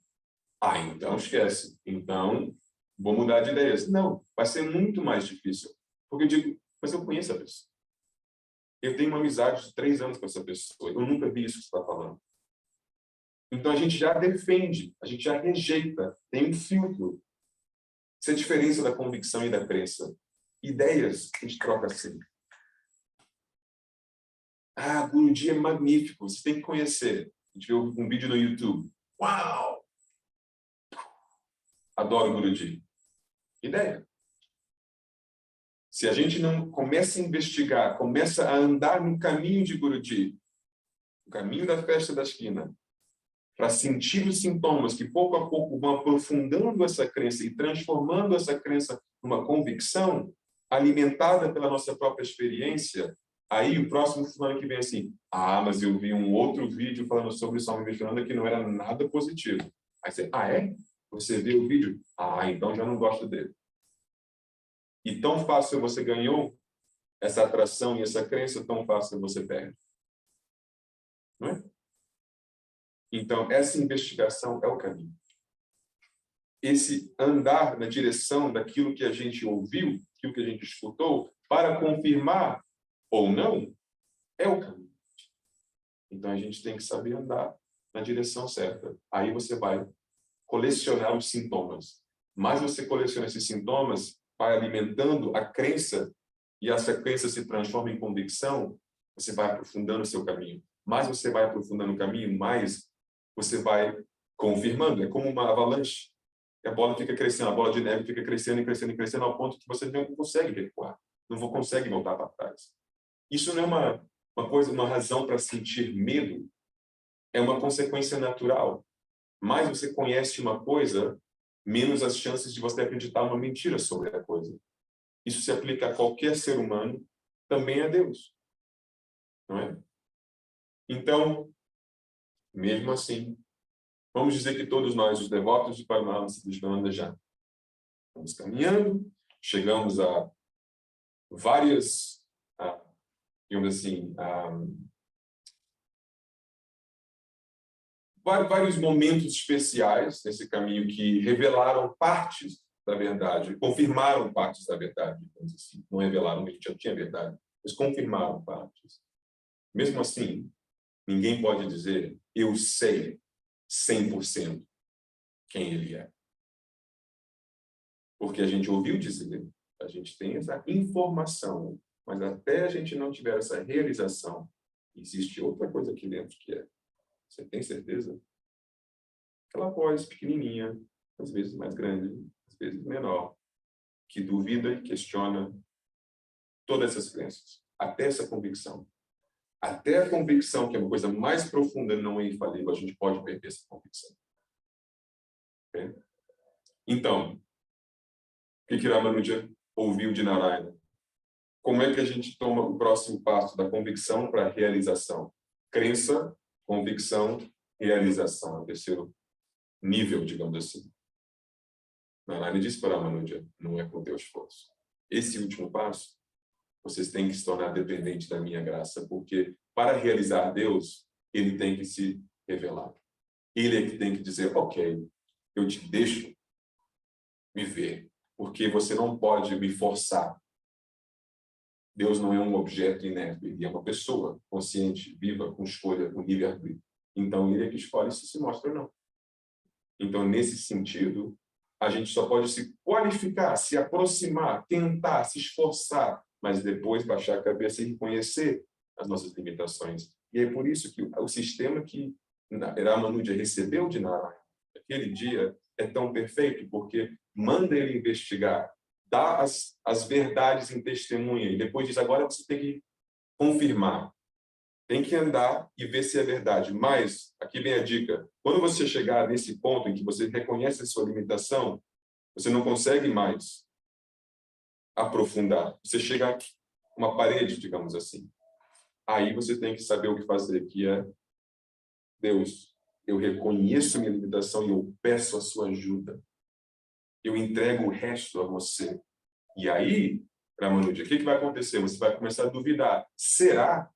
Então esquece. Então, vou mudar de ideias. Não, vai ser muito mais difícil. Porque eu digo, mas eu conheço a pessoa. Eu tenho uma amizade de 3 anos com essa pessoa. Eu nunca vi isso que você está falando. Então, a gente já defende, a gente já rejeita. Tem um filtro. Essa é a diferença da convicção e da crença. Ideias a gente troca assim. Guruji é magnífico, você tem que conhecer. A gente viu um vídeo no YouTube. Uau! Adoro Guruji. Ideia. Se a gente não começa a investigar, começa a andar no caminho de Guruji, o caminho da festa da esquina, para sentir os sintomas que pouco a pouco vão aprofundando essa crença e transformando essa crença numa convicção alimentada pela nossa própria experiência, aí o próximo fulano que vem assim, mas eu vi um outro vídeo falando sobre o Salmo 29 que não era nada positivo. Aí você, é? Você viu o vídeo? Então já não gosto dele. E tão fácil você ganhou essa atração e essa crença, tão fácil você perde. Não é? Então, essa investigação é o caminho. Esse andar na direção daquilo que a gente ouviu, aquilo que a gente escutou, para confirmar ou não, é o caminho. Então, a gente tem que saber andar na direção certa. Aí você vai colecionar os sintomas. Mais você coleciona esses sintomas, vai alimentando a crença, e essa crença se transforma em convicção, você vai aprofundando o seu caminho. Mais você vai aprofundando o caminho, mais você vai confirmando. É como uma avalanche. E a bola fica crescendo, a bola de neve fica crescendo e crescendo e crescendo ao ponto que você não consegue recuar, não consegue voltar para trás. Isso não é uma razão para sentir medo, é uma consequência natural. Mais você conhece uma coisa, menos as chances de você acreditar uma mentira sobre a coisa. Isso se aplica a qualquer ser humano, também a Deus. Não é? Então, mesmo assim, vamos dizer que todos nós, os devotos de Paramahansa Krishnananda, já estamos caminhando, chegamos a várias, digamos assim, vários momentos especiais nesse caminho que revelaram partes da verdade, confirmaram partes da verdade, digamos assim. Não revelaram, a gente já tinha verdade, mas confirmaram partes. Mesmo assim, ninguém pode dizer, eu sei 100% quem ele é. Porque a gente ouviu dizer, a gente tem essa informação, mas até a gente não tiver essa realização, existe outra coisa aqui dentro que é, você tem certeza? Aquela voz pequenininha, às vezes mais grande, às vezes menor, que duvida e questiona todas essas crenças, até essa convicção. Até a convicção, que é uma coisa mais profunda, não é infalível, a gente pode perder essa convicção. Okay? Então, o que Ramanuja ouviu de Narayana? Como é que a gente toma o próximo passo da convicção para a realização? Crença, convicção, realização. É o terceiro nível, digamos assim. Narayana disse para Ramanuja, não é com teu esforço. Esse último passo, vocês têm que se tornar dependentes da minha graça, porque para realizar Deus, ele tem que se revelar. Ele é que tem que dizer, ok, eu te deixo me ver, porque você não pode me forçar. Deus não é um objeto inerte, ele é uma pessoa consciente, viva, com escolha, com livre-arbítrio. Então, ele é que escolhe se mostra ou não. Então, nesse sentido, a gente só pode se qualificar, se aproximar, tentar, se esforçar, mas depois baixar a cabeça e reconhecer as nossas limitações. E é por isso que o sistema que Ramanuja recebeu de Narayana aquele dia é tão perfeito, porque manda ele investigar, dá as verdades em testemunha, e depois diz, agora você tem que confirmar. Tem que andar e ver se é verdade. Mas, aqui vem a dica, quando você chegar nesse ponto em que você reconhece a sua limitação, você não consegue mais aprofundar. Você chega a uma parede, digamos assim. Aí você tem que saber o que fazer, que é, Deus, eu reconheço minha limitação e eu peço a sua ajuda. Eu entrego o resto a você. E aí, Ramanuja, o que vai acontecer? Você vai começar a duvidar. Será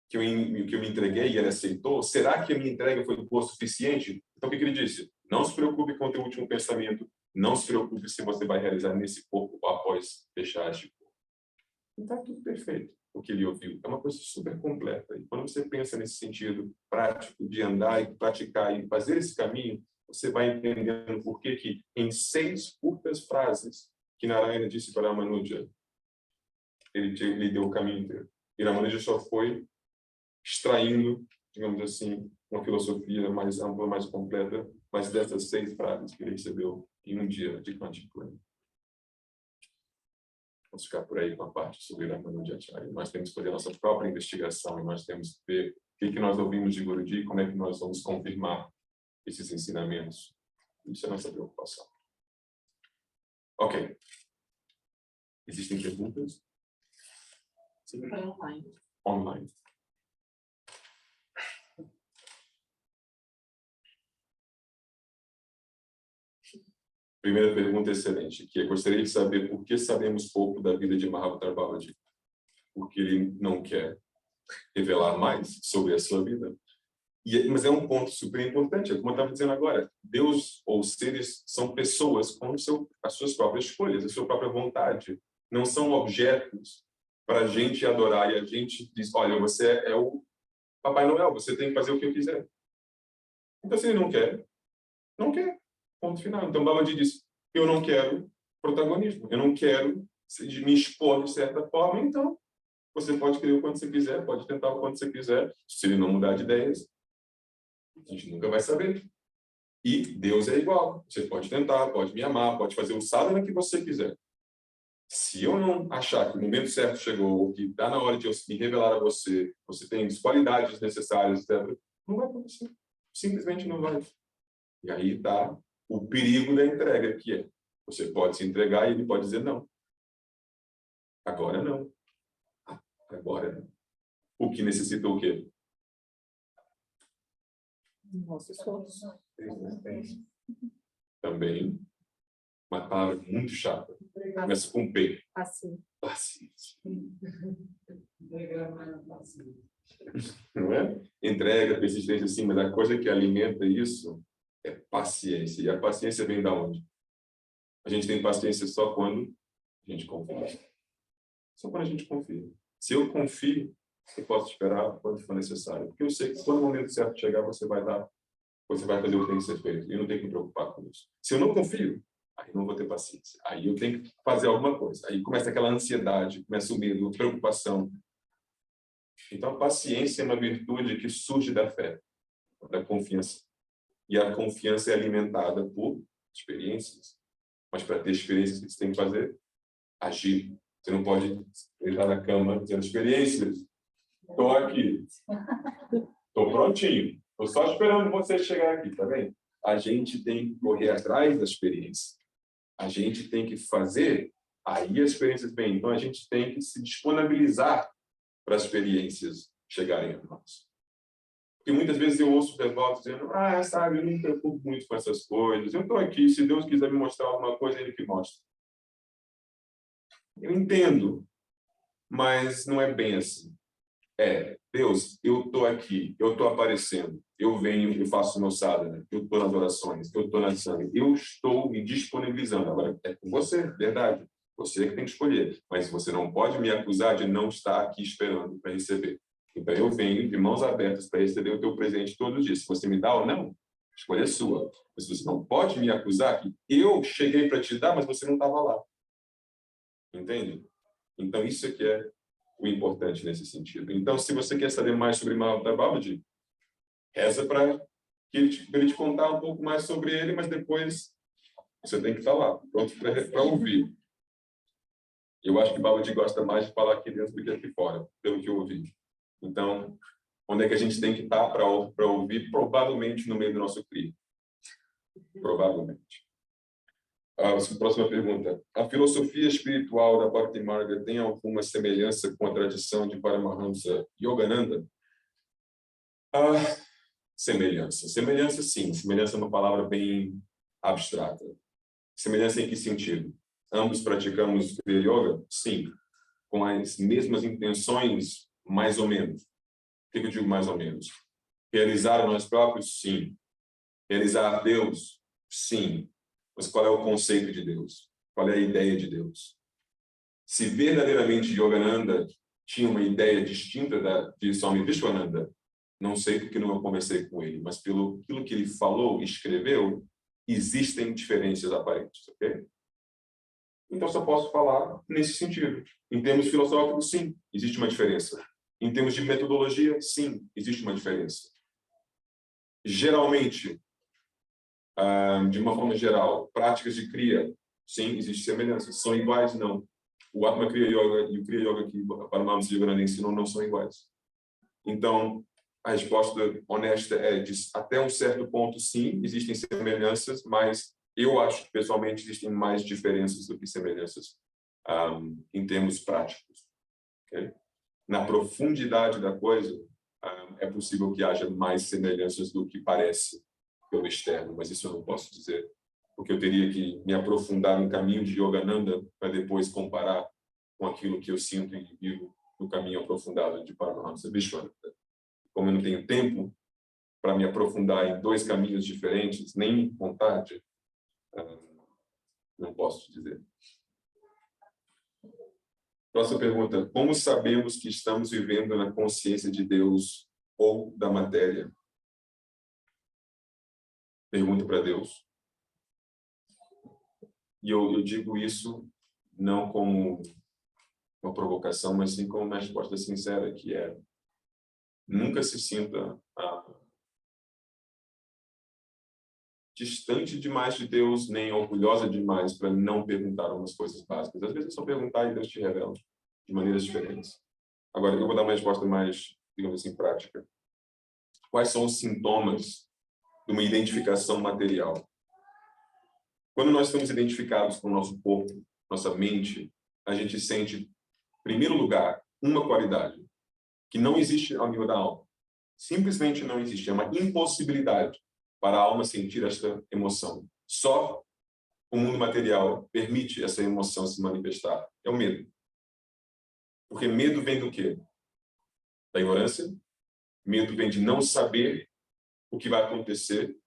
que eu me entreguei e ele aceitou? Será que a minha entrega foi boa o suficiente? Então, o que ele disse? Não se preocupe com o teu último pensamento. Não se preocupe se você vai realizar nesse corpo após deixar este corpo. Então, está tudo perfeito o que ele ouviu. É uma coisa super completa. E quando você pensa nesse sentido prático de andar e praticar e fazer esse caminho, você vai entendendo por que em 6 curtas frases que Narayana disse para Ramanuja, ele deu o caminho inteiro. E Ramanuja só foi extraindo, digamos assim, uma filosofia mais ampla, mais completa, mas dessas 6 frases que ele recebeu em um dia de Quantic Plane. Vamos ficar por aí com a parte sobre Ramanuja Acharya. Nós temos que fazer a nossa própria investigação e nós temos que ver o que nós ouvimos de Guruji e como é que nós vamos confirmar esses ensinamentos. Isso é a nossa preocupação. Ok. Existem perguntas? Sim. Online. Online. Primeira pergunta excelente, que eu gostaria de saber por que sabemos pouco da vida de Mahabharata Babaji. Porque ele não quer revelar mais sobre a sua vida. Mas é um ponto super importante, é como eu estava dizendo agora. Deus ou seres são pessoas com as suas próprias escolhas, a sua própria vontade. Não são objetos para a gente adorar e a gente diz, olha, você é o Papai Noel, você tem que fazer o que eu quiser. Então, se ele não quer, não quer. Ponto final. Então, Babaji disse, eu não quero protagonismo, eu não quero me expor de certa forma, então você pode querer o quanto você quiser, pode tentar o quanto você quiser, se ele não mudar de ideias, a gente nunca vai saber. E Deus é igual. Você pode tentar, pode me amar, pode fazer o sadhana que você quiser. Se eu não achar que o momento certo chegou, ou que está na hora de eu me revelar a você, você tem as qualidades necessárias, etc., não vai acontecer. Simplesmente não vai. E aí está o perigo da entrega, que é, você pode se entregar e ele pode dizer não. Agora não. Agora não. O que necessita o quê? Nosso esforço. Também uma palavra muito chata. Começa com P. Paciência. Não é? Entrega, persistência, sim, mas a coisa que alimenta isso é paciência. E a paciência vem da onde? A gente tem paciência só quando a gente confia. Só quando a gente confia. Se eu confio, eu posso esperar quando for necessário. Porque eu sei que quando o momento certo chegar, você vai fazer o que tem que ser feito. E eu não tenho que me preocupar com isso. Se eu não confio, aí não vou ter paciência. Aí eu tenho que fazer alguma coisa. Aí começa aquela ansiedade, começa o medo, a preocupação. Então, a paciência é uma virtude que surge da fé, da confiança. E a confiança é alimentada por experiências. Mas para ter experiências, o que você tem que fazer? Agir. Você não pode deitar na cama dizendo experiências. Estou aqui. Estou prontinho. Estou só esperando você chegar aqui, tá vendo? A gente tem que correr atrás da experiência. A gente tem que fazer, aí as experiências vêm. Então, a gente tem que se disponibilizar para as experiências chegarem a nós. Porque muitas vezes eu ouço devotos dizendo, sabe, eu não me preocupo muito com essas coisas. Eu estou aqui, se Deus quiser me mostrar alguma coisa, Ele que mostra. Eu entendo, mas não é bem assim. Deus, eu estou aqui, eu estou aparecendo, eu venho, eu faço meu sadhana, eu estou nas orações, eu estou na sangue, eu estou me disponibilizando. Agora, é com você, verdade. Você que tem que escolher. Mas você não pode me acusar de não estar aqui esperando para receber. Então, eu venho de mãos abertas para receber o teu presente todos os dias. Se você me dá ou não, a escolha é sua. Mas você não pode me acusar que eu cheguei para te dar, mas você não estava lá. Entende? Então, isso aqui é o importante nesse sentido. Então, se você quer saber mais sobre Mahabharata Babaji, reza para ele te contar um pouco mais sobre ele, mas depois você tem que estar lá, pronto para ouvir. Eu acho que Babaji gosta mais de falar aqui dentro do que aqui fora, pelo que eu ouvi. Então, onde é que a gente tem que estar para ouvir? Provavelmente no meio do nosso CRI. Provavelmente. A próxima pergunta. A filosofia espiritual da Bhakti Marga tem alguma semelhança com a tradição de Paramahansa Yogananda? Semelhança. Semelhança, sim. Semelhança é uma palavra bem abstrata. Semelhança em que sentido? Ambos praticamos Kriya Yoga? Sim. Com as mesmas intenções, mais ou menos. O que eu digo mais ou menos? Realizar nós próprios? Sim. Realizar Deus? Sim. Mas qual é o conceito de Deus? Qual é a ideia de Deus? Se verdadeiramente Yogananda tinha uma ideia distinta de Swami Vishwananda, não sei porque não eu conversei com ele, mas pelo aquilo que ele falou e escreveu, existem diferenças aparentes, ok? Então, só posso falar nesse sentido. Em termos filosóficos, sim, existe uma diferença. Em termos de metodologia, sim, existe uma diferença. Geralmente, de uma forma geral, práticas de Kriya, sim, existe semelhança. São iguais? Não. O Atma Kriya Yoga e o Kriya Yoga que Paramahansa Yogananda ensinam não são iguais. Então, A resposta honesta é até um certo ponto, sim, existem semelhanças, mas eu acho que, pessoalmente, existem mais diferenças do que semelhanças em termos práticos. Okay? Na profundidade da coisa, é possível que haja mais semelhanças do que parece pelo externo, mas isso eu não posso dizer, porque eu teria que me aprofundar no caminho de Yogananda para depois comparar com aquilo que eu sinto e vivo no caminho aprofundado de Paramahansa Vishwanatha. Como eu não tenho tempo para me aprofundar em dois caminhos diferentes, nem vontade, não posso dizer. Próxima pergunta. Como sabemos que estamos vivendo na consciência de Deus ou da matéria? Pergunta para Deus. E eu digo isso não como uma provocação, mas sim como uma resposta sincera, que é: nunca se sinta distante demais de Deus, nem orgulhosa demais para não perguntar umas coisas básicas. Às vezes é só perguntar e Deus te revela de maneiras diferentes. Agora, eu vou dar uma resposta mais, digamos assim, prática. Quais são os sintomas de uma identificação material? Quando nós estamos identificados com o nosso corpo, nossa mente, a gente sente, em primeiro lugar, uma qualidade que não existe ao nível da alma. Simplesmente não existe. É uma impossibilidade para a alma sentir esta emoção. Só o mundo material permite essa emoção se manifestar. É o medo. Porque medo vem do quê? Da ignorância. Medo vem de não saber o que vai acontecer,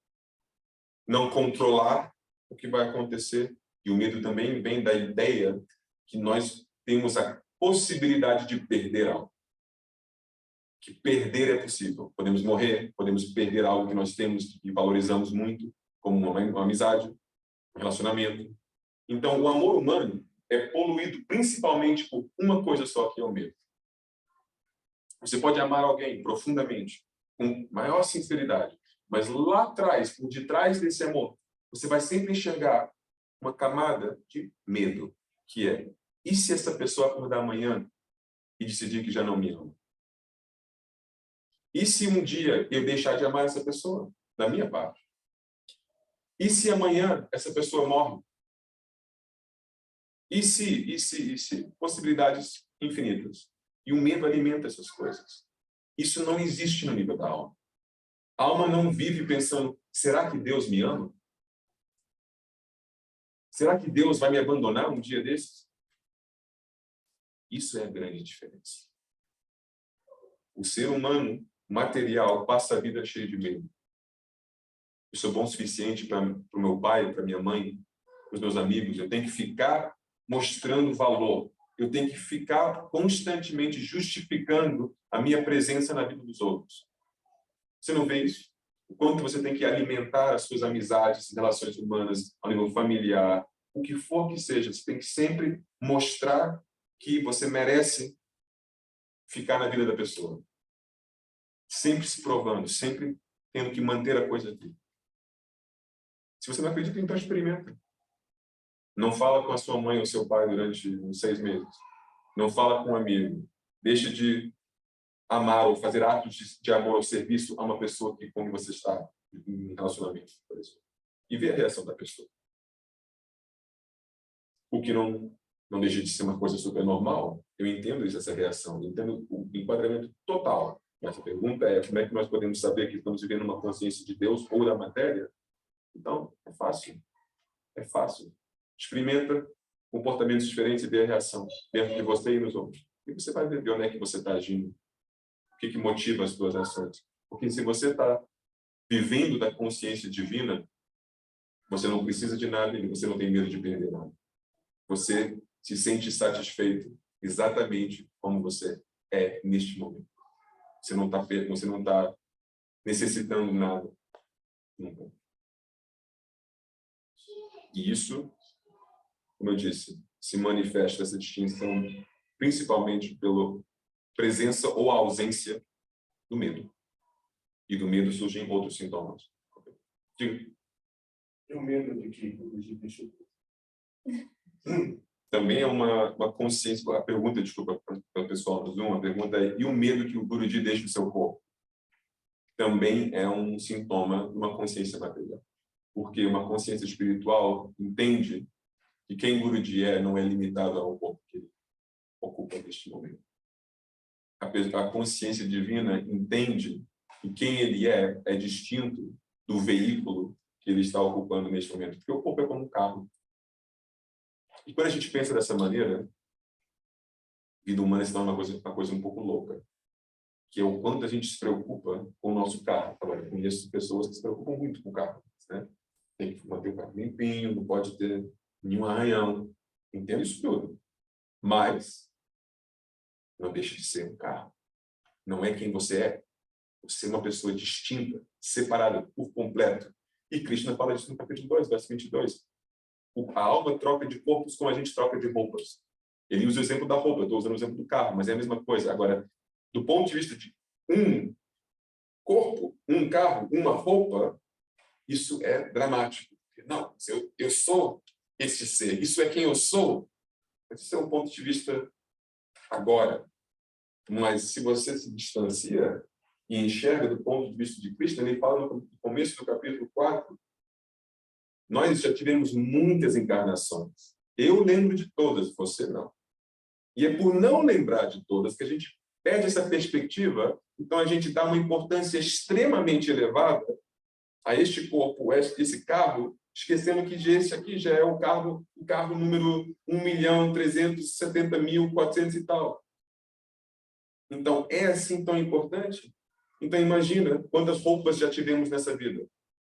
não controlar o que vai acontecer. E o medo também vem da ideia que nós temos a possibilidade de perder algo. Que perder é possível. Podemos morrer, podemos perder algo que nós temos e valorizamos muito, como uma amizade, um relacionamento. Então, o amor humano é poluído principalmente por uma coisa só, que é o medo. Você pode amar alguém profundamente, com maior sinceridade, mas lá atrás, por detrás desse amor, você vai sempre enxergar uma camada de medo, que é: e se essa pessoa acordar amanhã e decidir que já não me ama? E se um dia eu deixar de amar essa pessoa, da minha parte? E se amanhã essa pessoa morre? E se? Possibilidades infinitas. E o medo alimenta essas coisas. Isso não existe no nível da alma. A alma não vive pensando: será que Deus me ama? Será que Deus vai me abandonar um dia desses? Isso é a grande diferença. O ser humano material passa a vida cheio de medo. Eu sou bom o suficiente para o meu pai, para minha mãe, para os meus amigos. Eu tenho que ficar mostrando valor. Eu tenho que ficar constantemente justificando a minha presença na vida dos outros. Você não vê isso? O quanto você tem que alimentar as suas amizades, relações humanas, ao nível familiar, o que for que seja. Você tem que sempre mostrar que você merece ficar na vida da pessoa. Sempre se provando, sempre tendo que manter a coisa aqui. Se você não acredita, então experimenta. Não fala com a sua mãe ou seu pai durante uns 6 meses. Não fala com um amigo. Deixa de amar ou fazer atos de amor ou serviço a uma pessoa com quem você está em relacionamento, por exemplo. E vê a reação da pessoa. O que não deixa de ser uma coisa super normal. Eu entendo essa reação. Eu entendo o enquadramento total. Essa pergunta é: como é que nós podemos saber que estamos vivendo uma consciência de Deus ou da matéria? Então, é fácil. É fácil. Experimenta comportamentos diferentes e vê a reação dentro de você e nos outros. E você vai ver onde é que você está agindo. O que motiva as suas ações. Porque se você está vivendo da consciência divina, você não precisa de nada e você não tem medo de perder nada. Você se sente satisfeito exatamente como você é neste momento. Você não está necessitando nada. Nunca. E isso, como eu disse, se manifesta essa distinção principalmente pela presença ou ausência do medo. E do medo surgem outros sintomas. Diga. Tenho medo de que Também é uma consciência. A pergunta, desculpa, para o pessoal do Zoom, a pergunta é: e o medo que o Guruji deixa no seu corpo? também é um sintoma de uma consciência material. Porque uma consciência espiritual entende que quem Guruji não é limitado ao corpo que ele ocupa neste momento. A consciência divina entende que quem ele é distinto do veículo que ele está ocupando neste momento. Porque o corpo é como um carro. E quando a gente pensa dessa maneira, a vida humana se torna uma coisa um pouco louca. Que é o quanto a gente se preocupa com o nosso carro. Agora, eu conheço pessoas que se preocupam muito com o carro, né? Tem que manter o carro limpinho, não pode ter nenhum arranhão. Entendo isso tudo. Mas não deixa de ser um carro. Não é quem você é. Você é uma pessoa distinta, separada por completo. E Krishna fala disso no capítulo 2, verso 22. A alma troca de corpos como a gente troca de roupas. Ele usa o exemplo da roupa, eu estou usando o exemplo do carro, mas é a mesma coisa. Agora, do ponto de vista de um corpo, um carro, uma roupa, isso é dramático. Não, eu sou esse ser, isso é quem eu sou. Esse é um ponto de vista agora. Mas se você se distancia e enxerga do ponto de vista de Krishna, ele fala no começo do capítulo 4, nós já tivemos muitas encarnações. Eu lembro de todas, você não. E é por não lembrar de todas que a gente perde essa perspectiva, então a gente dá uma importância extremamente elevada a este corpo, a esse carro, esquecendo que esse aqui já é o carro número 1.370.400 e tal. Então, é assim tão importante? Então, imagina quantas roupas já tivemos nessa vida.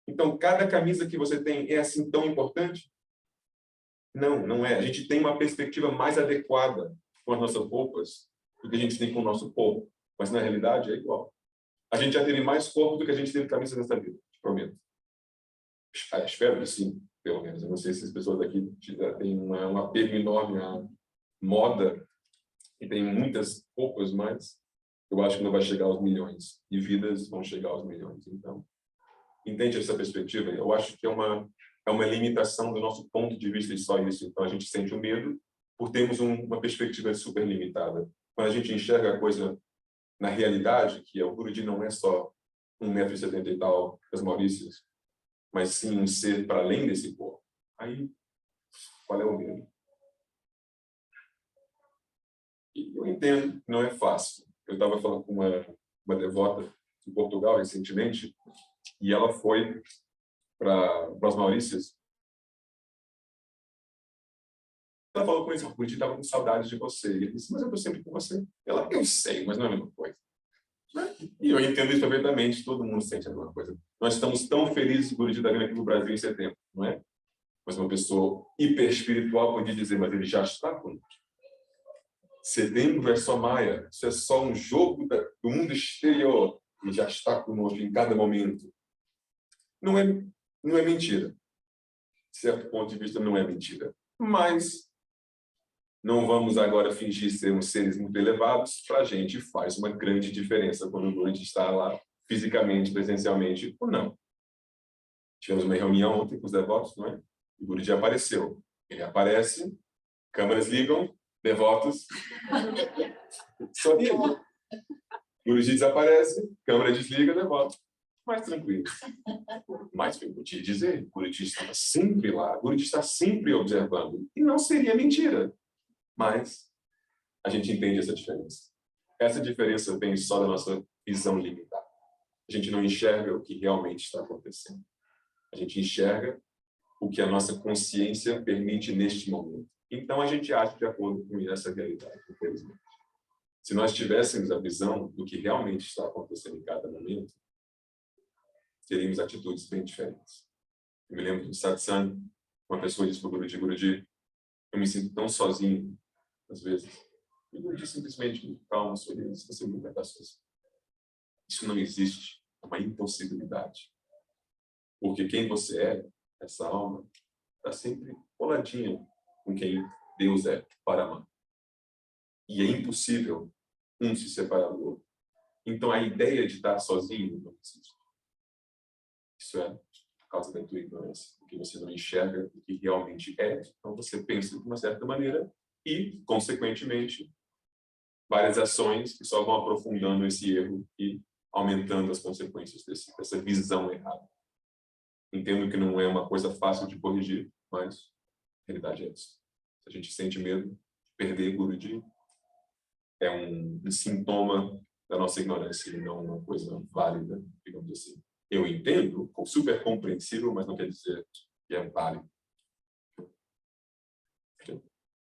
Então, cada camisa que você tem é assim tão importante? Não, não é. A gente tem uma perspectiva mais adequada com as nossas roupas do que a gente tem com o nosso corpo. Mas, na realidade, é igual. A gente já teve mais corpo do que a gente teve camisas nessa vida, te prometo. Espero que sim, pelo menos. Eu não sei se as pessoas aqui têm um apego enorme à moda e tem muitas roupas, mas eu acho que não vai chegar aos milhões. E vidas vão chegar aos milhões. Então, entende essa perspectiva? Eu acho que é uma limitação do nosso ponto de vista e só isso. Então, a gente sente o medo por termos uma perspectiva super limitada. Quando a gente enxerga a coisa na realidade, que o Guruji não é só 1,70 m e tal das Maurícias, mas sim um ser para além desse corpo. Aí, qual é o medo? E eu entendo que não é fácil. Eu estava falando com uma devota em Portugal recentemente, e ela foi para as Maurícias. Ela falou com ele, o Guruji estava com saudade de você. E ele disse, mas eu estou sempre com você. Ela, eu sei, mas não é a mesma coisa. E eu entendo isso perfeitamente, todo mundo sente a mesma coisa. Nós estamos tão felizes que o Guruji está vindo aqui no Brasil em setembro, não é? Mas uma pessoa hiper espiritual pode dizer, mas ele já está conosco. Setembro é só Maia, isso é só um jogo do mundo exterior e já está conosco em cada momento. Não é mentira. De certo ponto de vista, não é mentira. Mas não vamos agora fingir sermos seres muito elevados. Para a gente faz uma grande diferença quando o Guruji está lá fisicamente, presencialmente ou não. Tivemos uma reunião ontem com os devotos, não é? O Guruji apareceu. Ele aparece, câmeras ligam, devotos sorriem. Guruji desaparece, câmera desliga, devoto. Mais tranquilo. Mas eu vou te dizer, Guruji estava sempre lá, Guruji está sempre observando. E não seria mentira. Mas a gente entende essa diferença. Essa diferença vem só da nossa visão limitada. A gente não enxerga o que realmente está acontecendo. A gente enxerga o que a nossa consciência permite neste momento. Então, a gente age de acordo com essa realidade, infelizmente. Se nós tivéssemos a visão do que realmente está acontecendo em cada momento, teríamos atitudes bem diferentes. Eu me lembro do satsang, uma pessoa disse para o Guruji, eu me sinto tão sozinho, às vezes. E o Guruji simplesmente, calma, sorrindo, você me lembra das coisas. Isso não existe, é uma impossibilidade. Porque quem você é, essa alma, está sempre coladinha com quem Deus é para amar. E é impossível um se separar do outro. Então, a ideia de estar sozinho não existe. Isso é por causa da tua ignorância, porque você não enxerga o que realmente é. Então, você pensa de uma certa maneira e, consequentemente, várias ações que só vão aprofundando esse erro e aumentando as consequências dessa visão errada. Entendo que não é uma coisa fácil de corrigir, mas a realidade é essa. Se a gente sente medo de perder Guruji, é um sintoma da nossa ignorância e não uma coisa válida, digamos assim. Eu entendo, super compreensível, mas não quer dizer que é válido.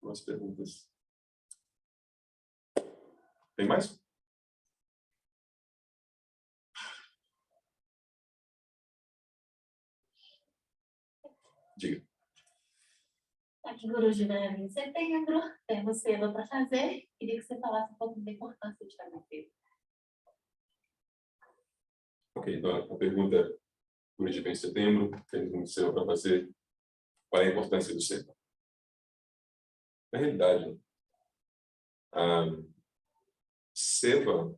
Umas perguntas. Tem mais? Diga. Aqui, Guruji, né? Em setembro, temos cedo para fazer. Queria que você falasse um pouco da importância de fazer cedo. Ok, então a pergunta, Guruji vem em setembro, temos muito cedo para fazer. Qual é a importância do seva? Na realidade, seva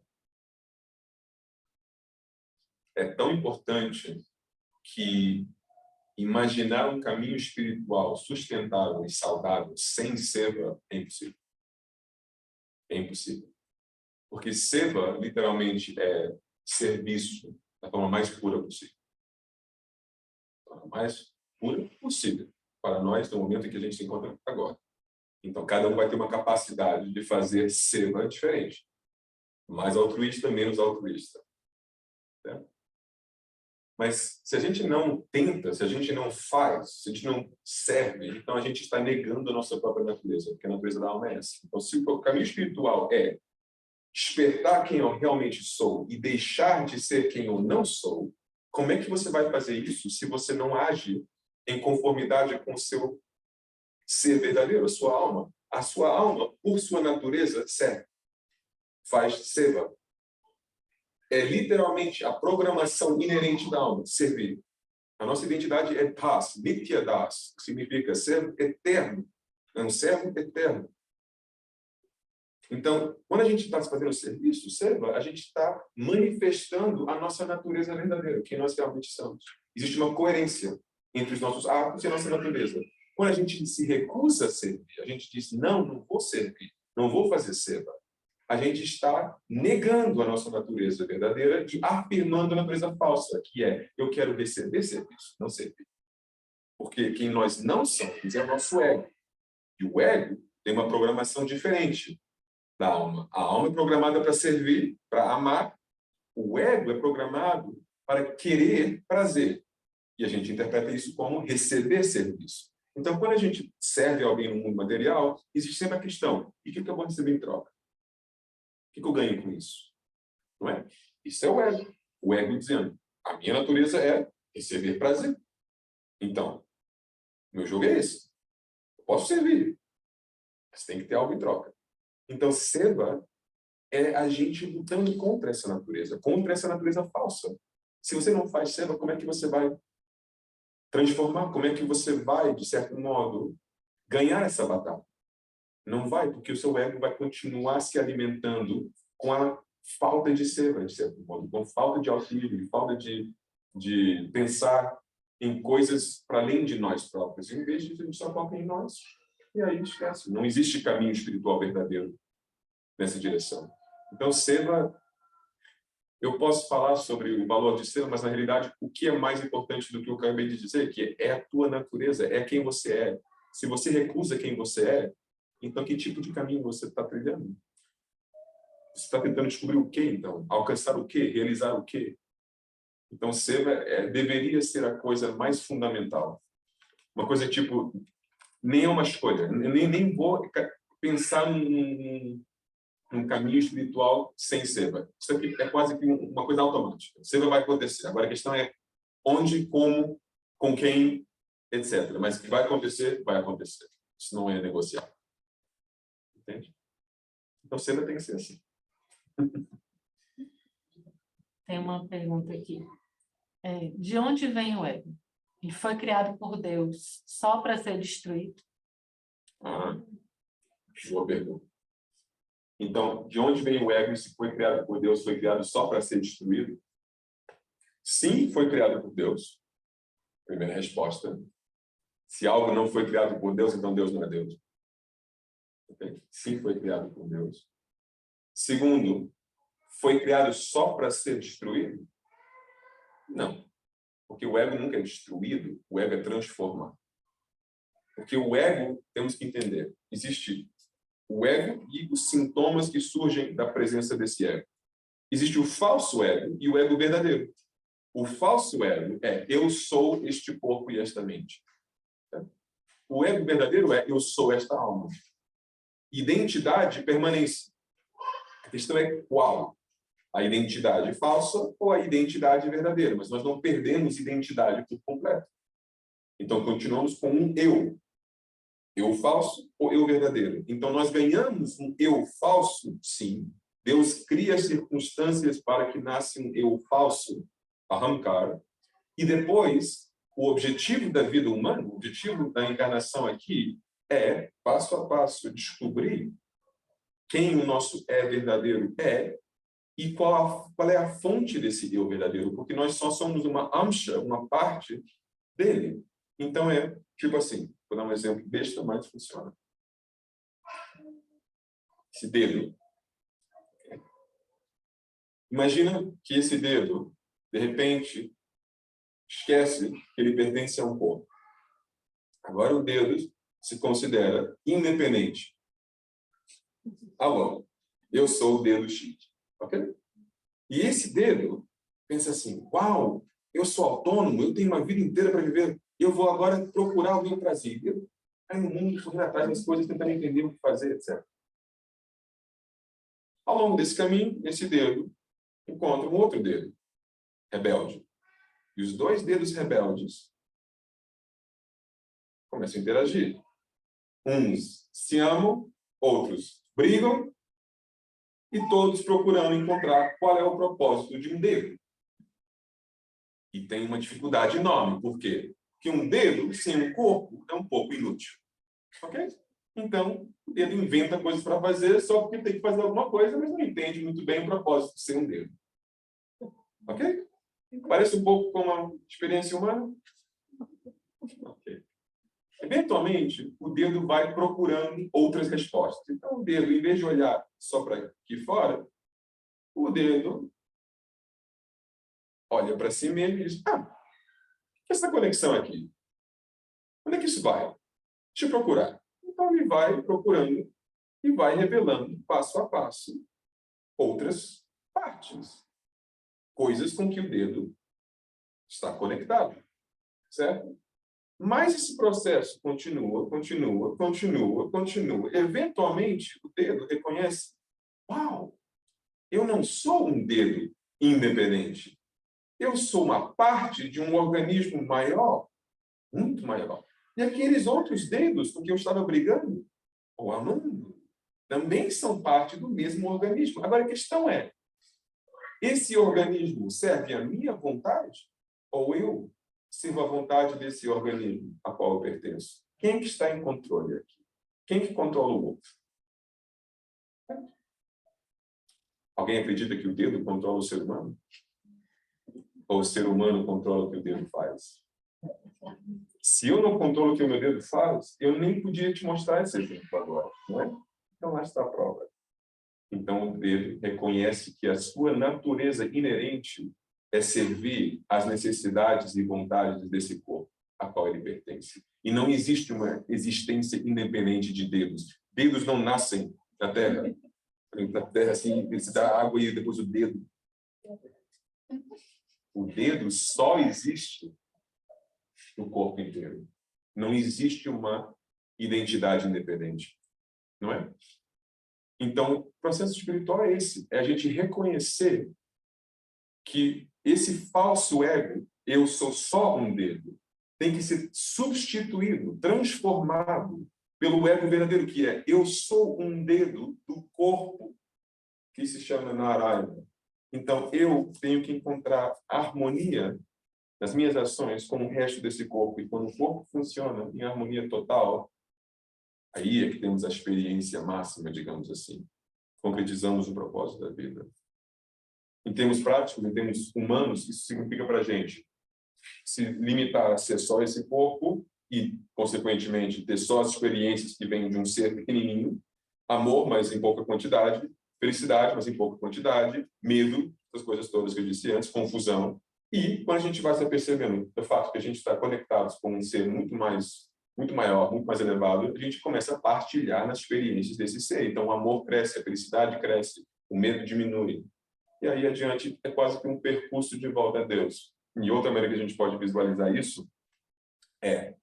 é tão importante que imaginar um caminho espiritual sustentável e saudável sem seva é impossível. É impossível. Porque seva, literalmente, é serviço da forma mais pura possível. Da forma mais pura possível. Para nós, no momento em que a gente se encontra agora. Então, cada um vai ter uma capacidade de fazer seva diferente. Mais altruísta, menos altruísta. Certo? Mas se a gente não tenta, se a gente não faz, se a gente não serve, então a gente está negando a nossa própria natureza, porque a natureza da alma é essa. Então, se o caminho espiritual é despertar quem eu realmente sou e deixar de ser quem eu não sou, como é que você vai fazer isso se você não age em conformidade com o seu ser verdadeiro, a sua alma? A sua alma, por sua natureza, serve. Faz seva. É literalmente a programação inerente da alma, servir. A nossa identidade é das, nitya das, que significa ser eterno. É um servo eterno. Então, quando a gente está fazendo serviço, seva, a gente está manifestando a nossa natureza verdadeira, quem nós realmente somos. Existe uma coerência entre os nossos atos e a nossa natureza. Quando a gente se recusa a servir, a gente diz, não vou servir, não vou fazer seva. A gente está negando a nossa natureza verdadeira e afirmando a natureza falsa, que é, eu quero receber serviço, não servir. Porque quem nós não somos é o nosso ego. E o ego tem uma programação diferente da alma. A alma é programada para servir, para amar. O ego é programado para querer prazer. E a gente interpreta isso como receber serviço. Então, quando a gente serve alguém no mundo material, existe sempre a questão, e o que eu vou receber em troca? O que eu ganho com isso? Não é? Isso é o ego. O ego dizendo, a minha natureza é receber prazer. Então, meu jogo é esse. Eu posso servir, mas tem que ter algo em troca. Então, seva é a gente lutando contra essa natureza falsa. Se você não faz seva, como é que você vai transformar? Como é que você vai, de certo modo, ganhar essa batalha? Não vai, porque o seu ego vai continuar se alimentando com a falta de seva, de certo modo, com falta de auxílio, falta de pensar em coisas para além de nós próprios. Em vez de a gente só foca em nós, e aí esquece. Não existe caminho espiritual verdadeiro nessa direção. Então, seva, eu posso falar sobre o valor de seva, mas na realidade, o que é mais importante do que eu acabei de dizer, que é a tua natureza, é quem você é. Se você recusa quem você é, então que tipo de caminho você está trilhando? Você está tentando descobrir o quê, então? Alcançar o quê? Realizar o quê? Então, seva deveria ser a coisa mais fundamental. Uma coisa tipo, nem é uma escolha, nem vou pensar num caminho espiritual sem seva. Isso aqui é quase que uma coisa automática. Seva vai acontecer. Agora a questão é onde, como, com quem, etc. Mas que vai acontecer, vai acontecer. Isso não é negociável. Entende? Então, seva tem que ser assim. Tem uma pergunta aqui. De onde vem o ego? Ele foi criado por Deus só para ser destruído? Boa pergunta. Então, de onde vem o ego? Se foi criado por Deus, foi criado só para ser destruído? Sim, foi criado por Deus. Primeira resposta. Se algo não foi criado por Deus, então Deus não é Deus. Okay? Sim, foi criado por Deus. Segundo, foi criado só para ser destruído? Não. Porque o ego nunca é destruído, o ego é transformado. Porque o ego, temos que entender, existe o ego e os sintomas que surgem da presença desse ego. Existe o falso ego e o ego verdadeiro. O falso ego é eu sou este corpo e esta mente. O ego verdadeiro é eu sou esta alma. Identidade permanece. A questão é qual? A identidade falsa ou a identidade verdadeira? Mas nós não perdemos identidade por completo. Então, continuamos com um eu. Eu falso ou eu verdadeiro? Então, nós ganhamos um eu falso, sim. Deus cria circunstâncias para que nasça um eu falso, Ahamkara. E depois, o objetivo da vida humana, o objetivo da encarnação aqui é, passo a passo, descobrir quem o nosso é verdadeiro é e qual é a fonte desse eu verdadeiro, porque nós só somos uma amsha, uma parte dele. Então é tipo assim, vou dar um exemplo besta, mas funciona. Esse dedo. Imagina que esse dedo, de repente, esquece que ele pertence a um corpo. Agora o dedo se considera independente. Alô, eu sou o dedo X. Ok? E esse dedo pensa assim, uau, eu sou autônomo, eu tenho uma vida inteira para viver, eu vou agora procurar alguém para si. Aí no mundo, correndo atrás das coisas, tentando entender o que fazer, etc. Ao longo desse caminho, esse dedo encontra um outro dedo, rebelde. E os dois dedos rebeldes começam a interagir. Uns se amam, outros brigam, e todos procurando encontrar qual é o propósito de um dedo. E tem uma dificuldade enorme. Por quê? Porque um dedo sem um corpo é um pouco inútil. Ok? Então, o dedo inventa coisas para fazer só porque tem que fazer alguma coisa, mas não entende muito bem o propósito de ser um dedo. Ok? Parece um pouco com uma experiência humana? Ok. Eventualmente, o dedo vai procurando outras respostas. Então, o dedo, em vez de olhar só para aqui fora, o dedo olha para si mesmo e diz, o que é essa conexão aqui? Onde é que isso vai? Deixa eu procurar. Então, ele vai procurando e vai revelando, passo a passo, outras partes. Coisas com que o dedo está conectado. Certo? Mas esse processo continua. Eventualmente, o dedo reconhece, uau, eu não sou um dedo independente. Eu sou uma parte de um organismo maior, muito maior. E aqueles outros dedos com que eu estava brigando, ou amando, também são parte do mesmo organismo. Agora, a questão é, esse organismo serve à minha vontade? Ou eu sirvo à vontade desse organismo a qual eu pertenço? Quem que está em controle aqui? Quem que controla o outro? Alguém acredita que o dedo controla o ser humano? Ou o ser humano controla o que o dedo faz? Se eu não controlo o que o meu dedo faz, eu nem podia te mostrar esse exemplo agora, não é? Então, lá está a prova. Então, o dedo reconhece que a sua natureza inerente é servir às necessidades e vontades desse corpo a qual ele pertence. E não existe uma existência independente de dedos. Dedos não nascem na Terra. Na Terra, assim, se dá água e depois o dedo. O dedo só existe no corpo inteiro. Não existe uma identidade independente. Não é? Então, o processo espiritual é esse. É a gente reconhecer que esse falso ego, eu sou só um dedo, tem que ser substituído, transformado pelo ego verdadeiro, que é eu sou um dedo do corpo que se chama Narayana. Então, eu tenho que encontrar harmonia nas minhas ações com o resto desse corpo. E quando o corpo funciona em harmonia total, aí é que temos a experiência máxima, digamos assim. Concretizamos o propósito da vida. Em termos práticos, em termos humanos, isso significa para a gente se limitar a ser só esse corpo e, consequentemente, ter só as experiências que vêm de um ser pequenininho, amor, mas em pouca quantidade, felicidade, mas em pouca quantidade, medo, essas coisas todas que eu disse antes, confusão. E quando a gente vai se apercebendo do fato que a gente está conectados com um ser muito maior, muito mais elevado, a gente começa a partilhar nas experiências desse ser. Então, o amor cresce, a felicidade cresce, o medo diminui. E aí adiante é quase que um percurso de volta a Deus. E outra maneira que a gente pode visualizar isso é,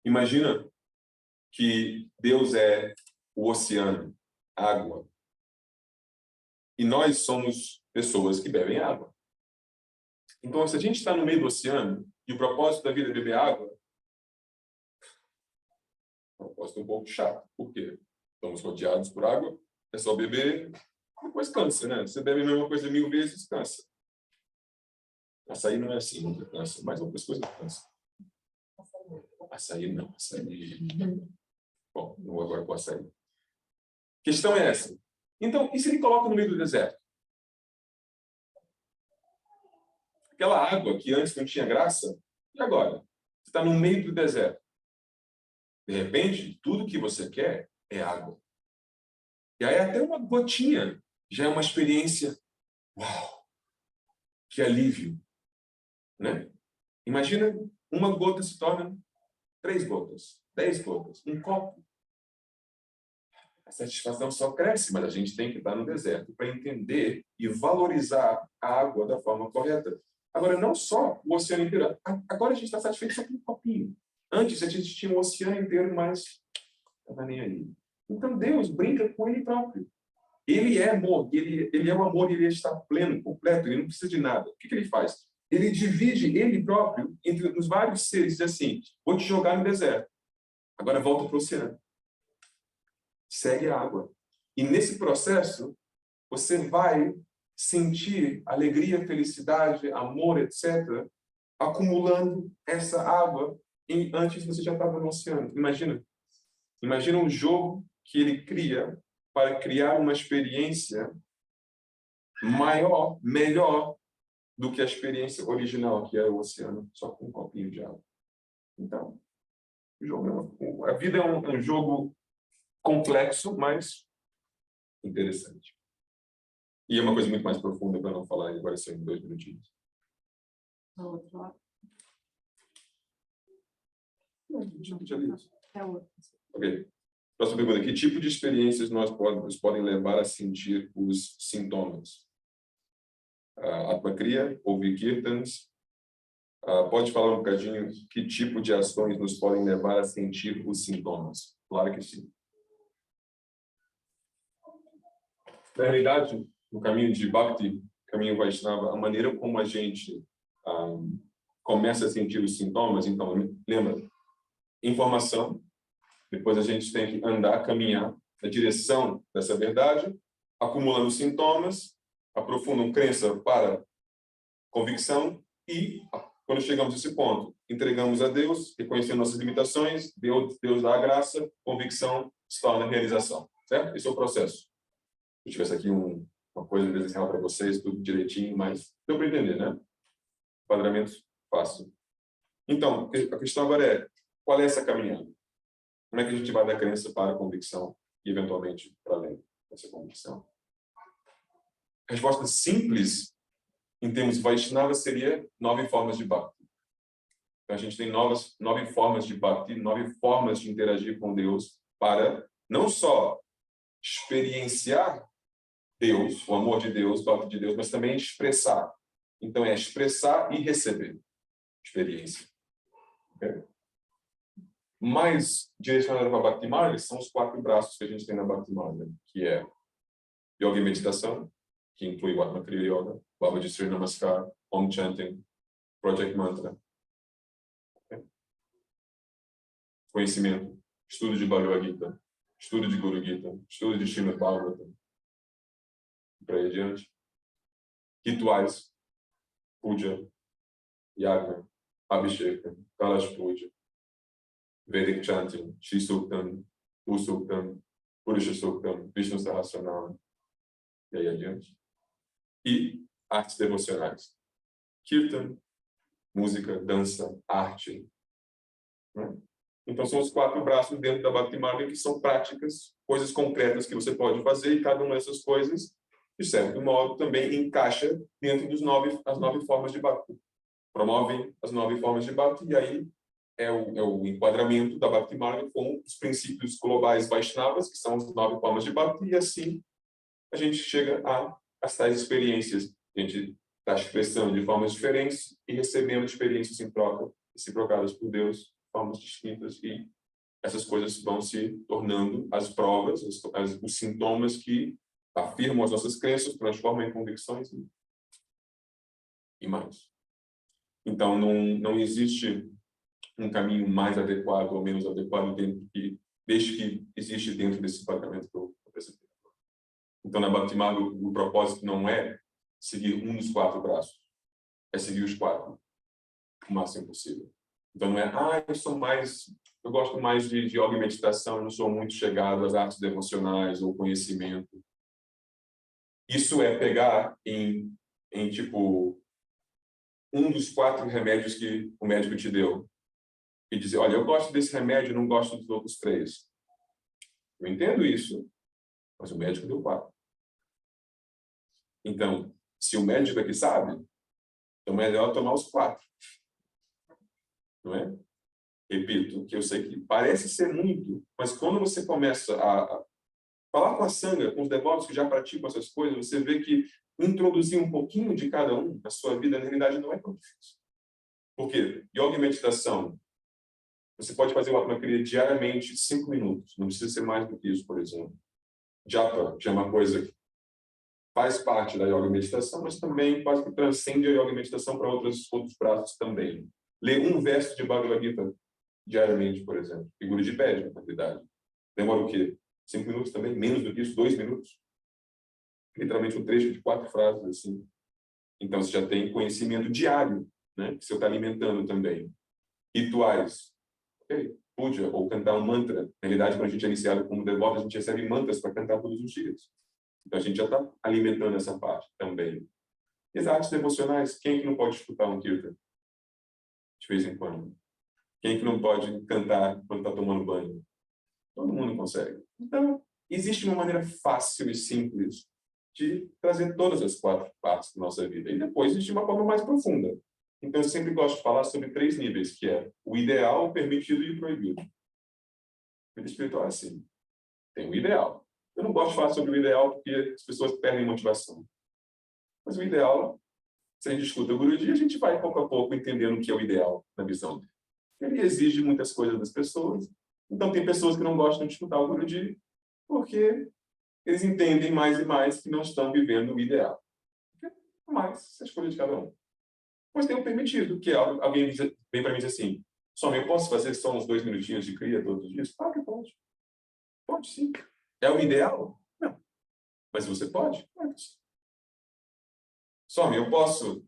imagina que Deus é o oceano, água. E nós somos pessoas que bebem água. Então, se a gente está no meio do oceano e o propósito da vida é beber água, é um propósito um pouco chato. Por quê? Estamos rodeados por água, é só beber, depois cansa, né? Você bebe a mesma coisa 1000 vezes, cansa. Açaí não é assim, nunca cansa, mas outras coisas cansam. Açaí não, açaí... Bom, não vou agora com açaí. A questão é essa. Então, e se ele coloca no meio do deserto? Aquela água que antes não tinha graça, e agora? Você está no meio do deserto. De repente, tudo que você quer é água. E aí até uma gotinha já é uma experiência. Uau! Que alívio. Né? Imagina, uma gota se torna 3 gotas, 10 gotas, um copo. A satisfação só cresce, mas a gente tem que estar no deserto para entender e valorizar a água da forma correta. Agora, não só o oceano inteiro. Agora a gente está satisfeito só com um copinho. Antes a gente tinha o oceano inteiro, mas não estava nem aí. Então Deus brinca com Ele próprio. Ele é amor, ele é o amor, ele está pleno, completo, ele não precisa de nada. O que ele faz? Ele divide ele próprio entre os vários seres, diz assim, vou te jogar no deserto. Agora volta para o oceano. Segue a água. E nesse processo, você vai sentir alegria, felicidade, amor, etc., acumulando essa água e antes você já estava no oceano. Imagina um jogo que ele cria para criar uma experiência maior, melhor do que a experiência original, que era o oceano, só com um copinho de água. Então, a vida é um jogo complexo, mas interessante. E é uma coisa muito mais profunda para não falar agora só em 2 minutinhos. Outro lado. Já li isso. É outro. Ok. Próxima pergunta. Que tipo de experiências nos podem levar a sentir os sintomas? Atma Kriya, ouvir Kirtans. Pode falar um bocadinho que tipo de ações nos podem levar a sentir os sintomas? Claro que sim. Na realidade, no caminho de Bhakti, caminho Vaishnava, a maneira como a gente começa a sentir os sintomas, então, lembra, informação, depois a gente tem que andar, caminhar na direção dessa verdade, acumulando sintomas, aprofundam crença para convicção e, quando chegamos a esse ponto, entregamos a Deus, reconhecendo nossas limitações, Deus dá a graça, convicção se torna realização. Certo? Esse é o processo. Se eu tivesse aqui uma coisa presencial para vocês, tudo direitinho, mas deu para entender, né? Enquadramento fácil. Então, a questão agora é, qual é essa caminhada? Como é que a gente vai da crença para a convicção e, eventualmente, para além dessa convicção? A resposta simples, em termos Vaishnava, seria 9 formas de Bhakti. Então, a gente tem 9 formas de Bhakti, 9 formas de interagir com Deus para não só experienciar Deus, o amor de Deus, o Bhakti de Deus, mas também expressar. Então, é expressar e receber experiência. Okay? Mais direcionado para a Bhakti Marga são os 4 braços que a gente tem na Bhakti Marga, que é Yoga e Meditação, que inclui o Atma Kriya Yoga, Baba de Sri Namaskar, Om Chanting, Project Mantra. Okay? Conhecimento, estudo de Bhagavad Gita, estudo de Guru Gita, estudo de Srimad Bhagavatam, e para aí adiante. Rituais, Puja, Yagna, Abhisheka, Kalash Puja, Vedic Chanting, Shri Suktam, U Suktam, Purusha Suktam, Vishnu Sahasranam, e aí adiante. E artes devocionais. Kirtan, música, dança, arte. Né? Então, são os 4 braços dentro da Bhakti Marga que são práticas coisas concretas que você pode fazer, e cada uma dessas coisas, de certo modo, também encaixa dentro as 9 formas de Bhakti. Promove as 9 formas de Bhakti, e aí é o enquadramento da Bhakti Marga com os princípios globais Vaishnavas, que são as 9 formas de Bhakti, e assim a gente chega às tais experiências. A gente está expressando de formas diferentes e recebendo experiências em troca, reciprocadas por Deus, de formas distintas, e essas coisas vão se tornando as provas, os sintomas que afirmam as nossas crenças, transformam em convicções e mais. Então, não existe um caminho mais adequado ou menos adequado desde que existe dentro desse pagamento que eu apresentei. Então, na Bhakti Marga, o propósito não é seguir um dos 4 braços, é seguir os 4 o máximo possível. Então, não é, eu gosto mais de yoga e meditação, eu não sou muito chegado às artes devocionais ou conhecimento. Isso é pegar em tipo, um dos 4 remédios que o médico te deu e dizer, olha, eu gosto desse remédio, não gosto dos outros 3. Eu entendo isso, mas o médico deu 4. Então, se o médico aqui sabe, então é melhor tomar os 4. Não é? Repito, que eu sei que parece ser muito, mas quando você começa a falar com a sangha, com os devotos que já praticam essas coisas, você vê que introduzir um pouquinho de cada um na sua vida, na realidade, não é tão difícil. Por quê? Yoga e meditação, você pode fazer uma Atmakriya diariamente, 5 minutos. Não precisa ser mais do que isso, por exemplo. Japa, que é uma coisa que faz parte da yoga e meditação, mas também quase que transcende a yoga e meditação para outros braços também. Ler um verso de Bhagavad Gita diariamente, por exemplo. E Guruji pede, na realidade. Demora o quê? 5 minutos também? Menos do que isso? 2 minutos? Literalmente um trecho de 4 frases, assim. Então, você já tem conhecimento diário, né? Que você está alimentando também. Rituais. Okay. Puja, ou cantar um mantra. Na realidade, quando a gente é iniciado como devoto, a gente recebe mantras para cantar todos os dias. Então, a gente já está alimentando essa parte também. E as artes devocionais, quem é que não pode escutar um kirtan? De vez em quando. Quem é que não pode cantar quando está tomando banho? Todo mundo consegue. Então, existe uma maneira fácil e simples de trazer todas as 4 partes da nossa vida. E depois existe uma forma mais profunda. Então, eu sempre gosto de falar sobre 3 níveis, que é o ideal, o permitido e o proibido. A vida espiritual é assim. Tem o ideal. Eu não gosto de falar sobre o ideal porque as pessoas perdem motivação. Mas o ideal, se a gente escuta o Guruji, a gente vai pouco a pouco entendendo o que é o ideal na visão dele. Ele exige muitas coisas das pessoas. Então, tem pessoas que não gostam de escutar o Guruji porque eles entendem mais e mais que não estão vivendo o ideal. Mas, é a escolha de cada um. Mas tem o permitido, que é alguém vem para mim e diz assim, só eu posso fazer só uns 2 minutinhos de cria todos os dias? Claro que pode. Pode sim. É o ideal? Não. Mas você pode? Pode sim. Só eu posso...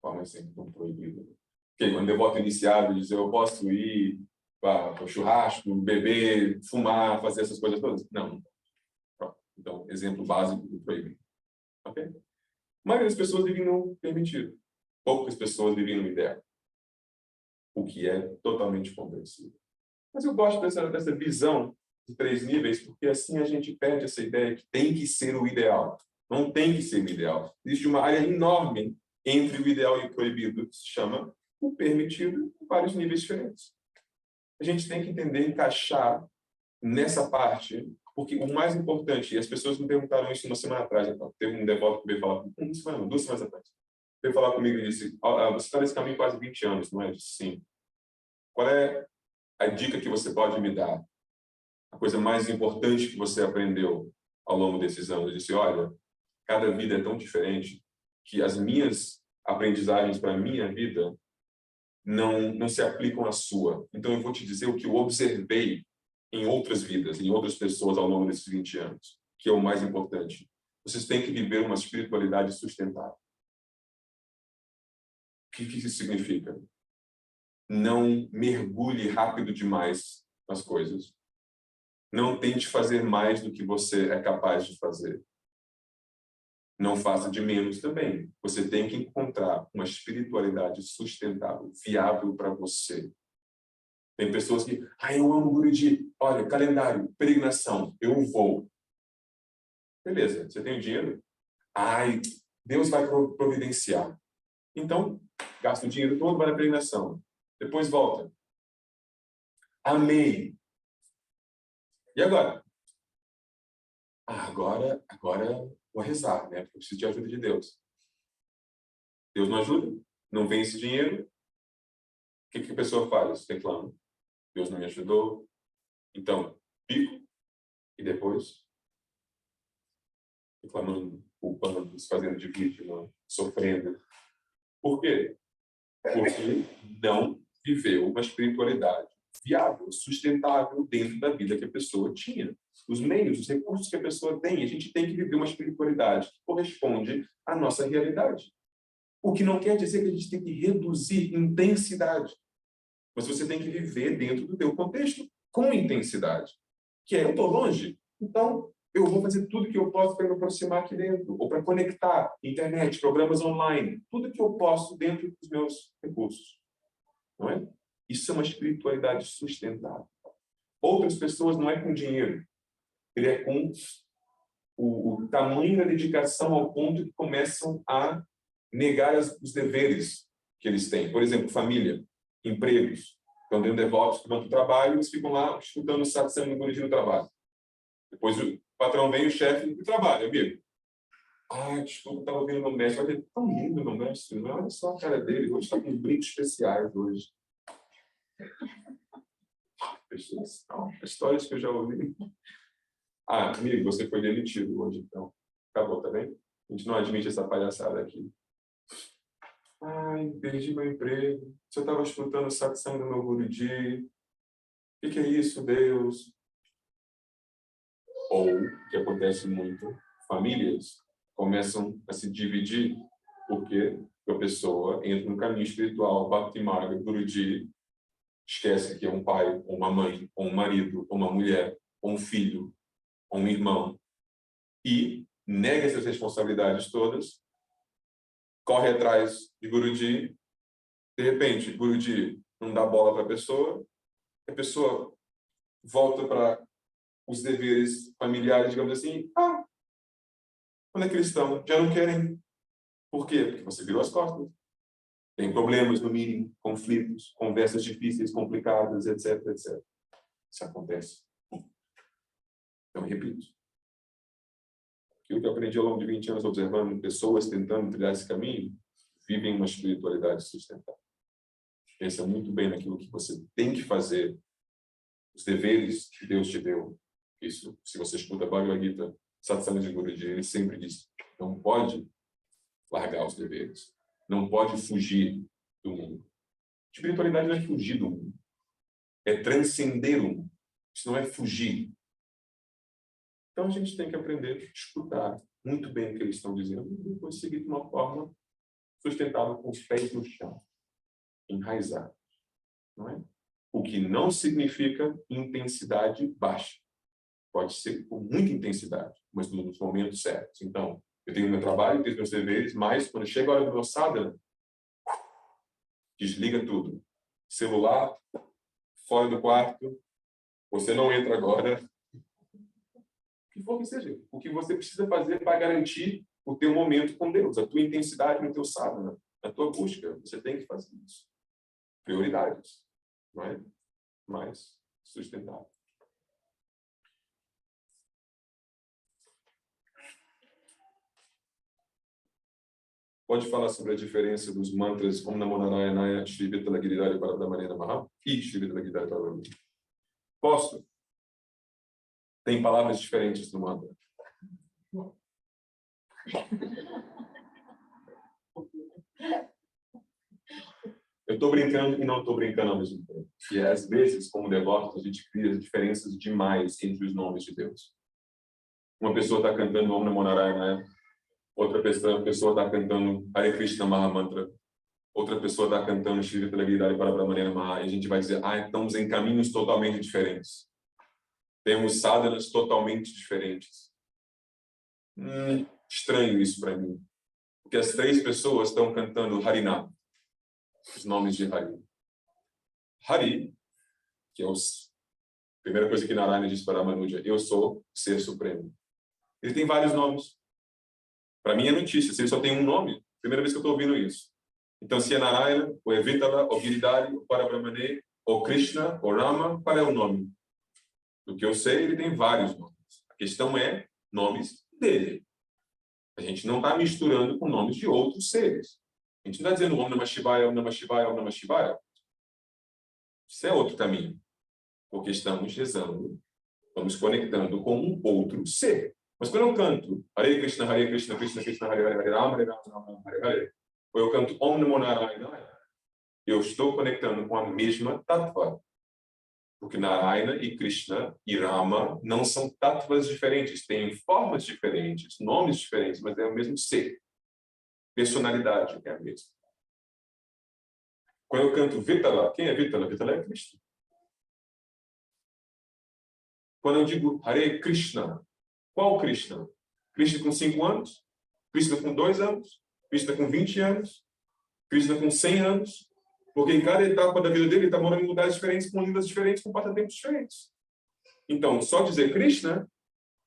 Qual é exemplo proibido? Okay, quando eu boto iniciado, dizer eu posso ir para o churrasco, beber, fumar, fazer essas coisas todas? Não. Pronto. Então, exemplo básico do proibido. Ok? A maioria das pessoas vivem no permitido. Poucas pessoas vivem no ideal. O que é totalmente compreensível. Mas eu gosto dessa visão de 3 níveis, porque assim a gente perde essa ideia que tem que ser o ideal. Não tem que ser o ideal. Existe uma área enorme entre o ideal e o proibido, que se chama o permitido, em vários níveis diferentes. A gente tem que entender, encaixar nessa parte, porque o mais importante, e as pessoas me perguntaram isso uma semana atrás, então, teve um devoto que veio falar comigo, 2 semanas atrás, veio falar comigo e disse, você está nesse caminho quase 20 anos, não é? Eu disse, sim. Qual é a dica que você pode me dar? A coisa mais importante que você aprendeu ao longo desses anos? Eu disse, olha, cada vida é tão diferente que as minhas aprendizagens para a minha vida não se aplicam à sua. Então, eu vou te dizer o que eu observei em outras vidas, em outras pessoas ao longo desses 20 anos, que é o mais importante. Vocês têm que viver uma espiritualidade sustentável. O que isso significa? Não mergulhe rápido demais nas coisas. Não tente fazer mais do que você é capaz de fazer. Não faça de menos também. Você tem que encontrar uma espiritualidade sustentável, viável para você. Tem pessoas que, eu amo Guruji. Olha, calendário, peregrinação, eu vou. Beleza, você tem o dinheiro? Deus vai providenciar. Então, gasta o dinheiro todo, vai na peregrinação. Depois volta. Amei. E agora? Agora vou rezar, né? Porque eu preciso de ajuda de Deus. Deus não ajuda? Não vem esse dinheiro? O que a pessoa faz? Reclama. Deus não me ajudou. Então, pico. E depois? Reclamando, culpando, se fazendo de vítima, sofrendo. Por quê? Porque não viveu uma espiritualidade viável, sustentável dentro da vida que a pessoa tinha. Os meios, os recursos que a pessoa tem, a gente tem que viver uma espiritualidade que corresponde à nossa realidade. O que não quer dizer que a gente tem que reduzir intensidade. Mas você tem que viver dentro do teu contexto com intensidade. Que é, eu estou longe, então eu vou fazer tudo que eu posso para me aproximar aqui dentro, ou para conectar internet, programas online, tudo que eu posso dentro dos meus recursos. Não é? Isso é uma espiritualidade sustentável. Outras pessoas não é com dinheiro, ele é com o tamanho da dedicação ao ponto que começam a negar os deveres que eles têm. Por exemplo, família, empregos. Então, dentro de devotos que vão para o trabalho, eles ficam lá escutando o satsang no Guruji no trabalho. Depois o patrão vem, o chefe do trabalho, amigo. Desculpa, estava ouvindo meu mestre. Olha, é tão lindo meu mestre. Olha só a cara dele. Hoje está com brincos especiais hoje. Histórias que eu já ouvi. Amigo, você foi demitido hoje, então. Acabou, tá bem? A gente não admite essa palhaçada aqui. Perdi meu emprego. Se eu estava escutando o satsang do meu Guruji. O que é isso, Deus? Ou, o que acontece muito, famílias começam a se dividir porque a pessoa entra no caminho espiritual, Bhakti Marga, Guruji, esquece que é um pai, ou uma mãe, ou um marido, ou uma mulher, ou um filho, ou um irmão, e nega essas responsabilidades todas, corre atrás de Guruji, de repente, Guruji não dá bola para a pessoa volta para os deveres familiares, digamos assim, quando é que eles estão? Já não querem. Por quê? Porque você virou as costas. Tem problemas, no mínimo, conflitos, conversas difíceis, complicadas, etc, etc. Isso acontece. Então, repito. Aquilo que eu aprendi ao longo de 20 anos observando pessoas tentando trilhar esse caminho, vivem uma espiritualidade sustentável. Pensa muito bem naquilo que você tem que fazer, os deveres que Deus te deu. Isso, se você escuta Bhagavad Gita, Satsang de Guruji, ele sempre diz, não pode largar os deveres, não pode fugir do mundo. Espiritualidade não é fugir do mundo, é transcender o mundo. Isso não é fugir. Então a gente tem que aprender a escutar muito bem o que eles estão dizendo e depois seguir de uma forma sustentável com os pés no chão, enraizado, não é? O que não significa intensidade baixa. Pode ser com muita intensidade, mas nos momentos certos. Então, eu tenho meu trabalho, tenho meus deveres, mas quando chega a hora do meu sadhana, desliga tudo. Celular, fora do quarto, você não entra agora. O que for que seja. O que você precisa fazer para garantir o teu momento com Deus, a tua intensidade no teu sadhana, a tua busca. Você tem que fazer isso. Prioridades, não é? Mais sustentável. Pode falar sobre a diferença dos mantras Om Namo Narayanaya, Shri Vitala Giridhari Parabrahmane Namaha e Shri Vitala Giridhari Parabrahmane? Posso? Tem palavras diferentes no mantra. Eu estou brincando e não estou brincando ao mesmo tempo. E às vezes, como devotos, a gente cria diferenças demais entre os nomes de Deus. Uma pessoa está cantando Om Namo Narayanaya, outra pessoa está cantando Hare Krishna Maha Mantra, outra pessoa está cantando Shri Vitala Giridhari Parabrahmane Namaha, e a gente vai dizer, estamos em caminhos totalmente diferentes. Temos sadhanas totalmente diferentes. Estranho isso para mim. Porque as três pessoas estão cantando Harinam, os nomes de Hari. Hari que é a primeira coisa que Narayana diz para Ramanuja, eu sou o Ser Supremo. Ele tem vários nomes. Para mim é notícia, se ele só tem um nome, primeira vez que eu estou ouvindo isso. Então, se é Narayana, ou é Vitala, ou Giridhari, ou Parabrahmane, ou Krishna, ou Rama, qual é o nome? Do que eu sei, ele tem vários nomes. A questão é nomes dele. A gente não está misturando com nomes de outros seres. A gente não está dizendo Om Namah Shivaya, Om Namah Shivaya, Om Namah Shivaya. Isso é outro caminho. Porque estamos rezando, estamos conectando com um outro ser. Mas quando eu canto Hare Krishna, Krishna Krishna, Hare Hare, Hare Rama, Hare Rama, Hare Hare, ou eu canto Om Namo Narayana, eu estou conectando com a mesma tattva. Porque Narayana e Krishna e Rama não são tattvas diferentes, têm formas diferentes, nomes diferentes, mas é o mesmo ser. Personalidade é a mesma. Quando eu canto Vitala, quem é Vitala? Vitala é Krishna. Quando eu digo Hare Krishna, qual Krishna? Krishna com 5 anos? Krishna com 2 anos? Krishna com 20 anos? Krishna com 100 anos? Porque em cada etapa da vida dele, ele está morando em lugares diferentes, com línguas diferentes, com passatempos diferentes. Então, só dizer Krishna,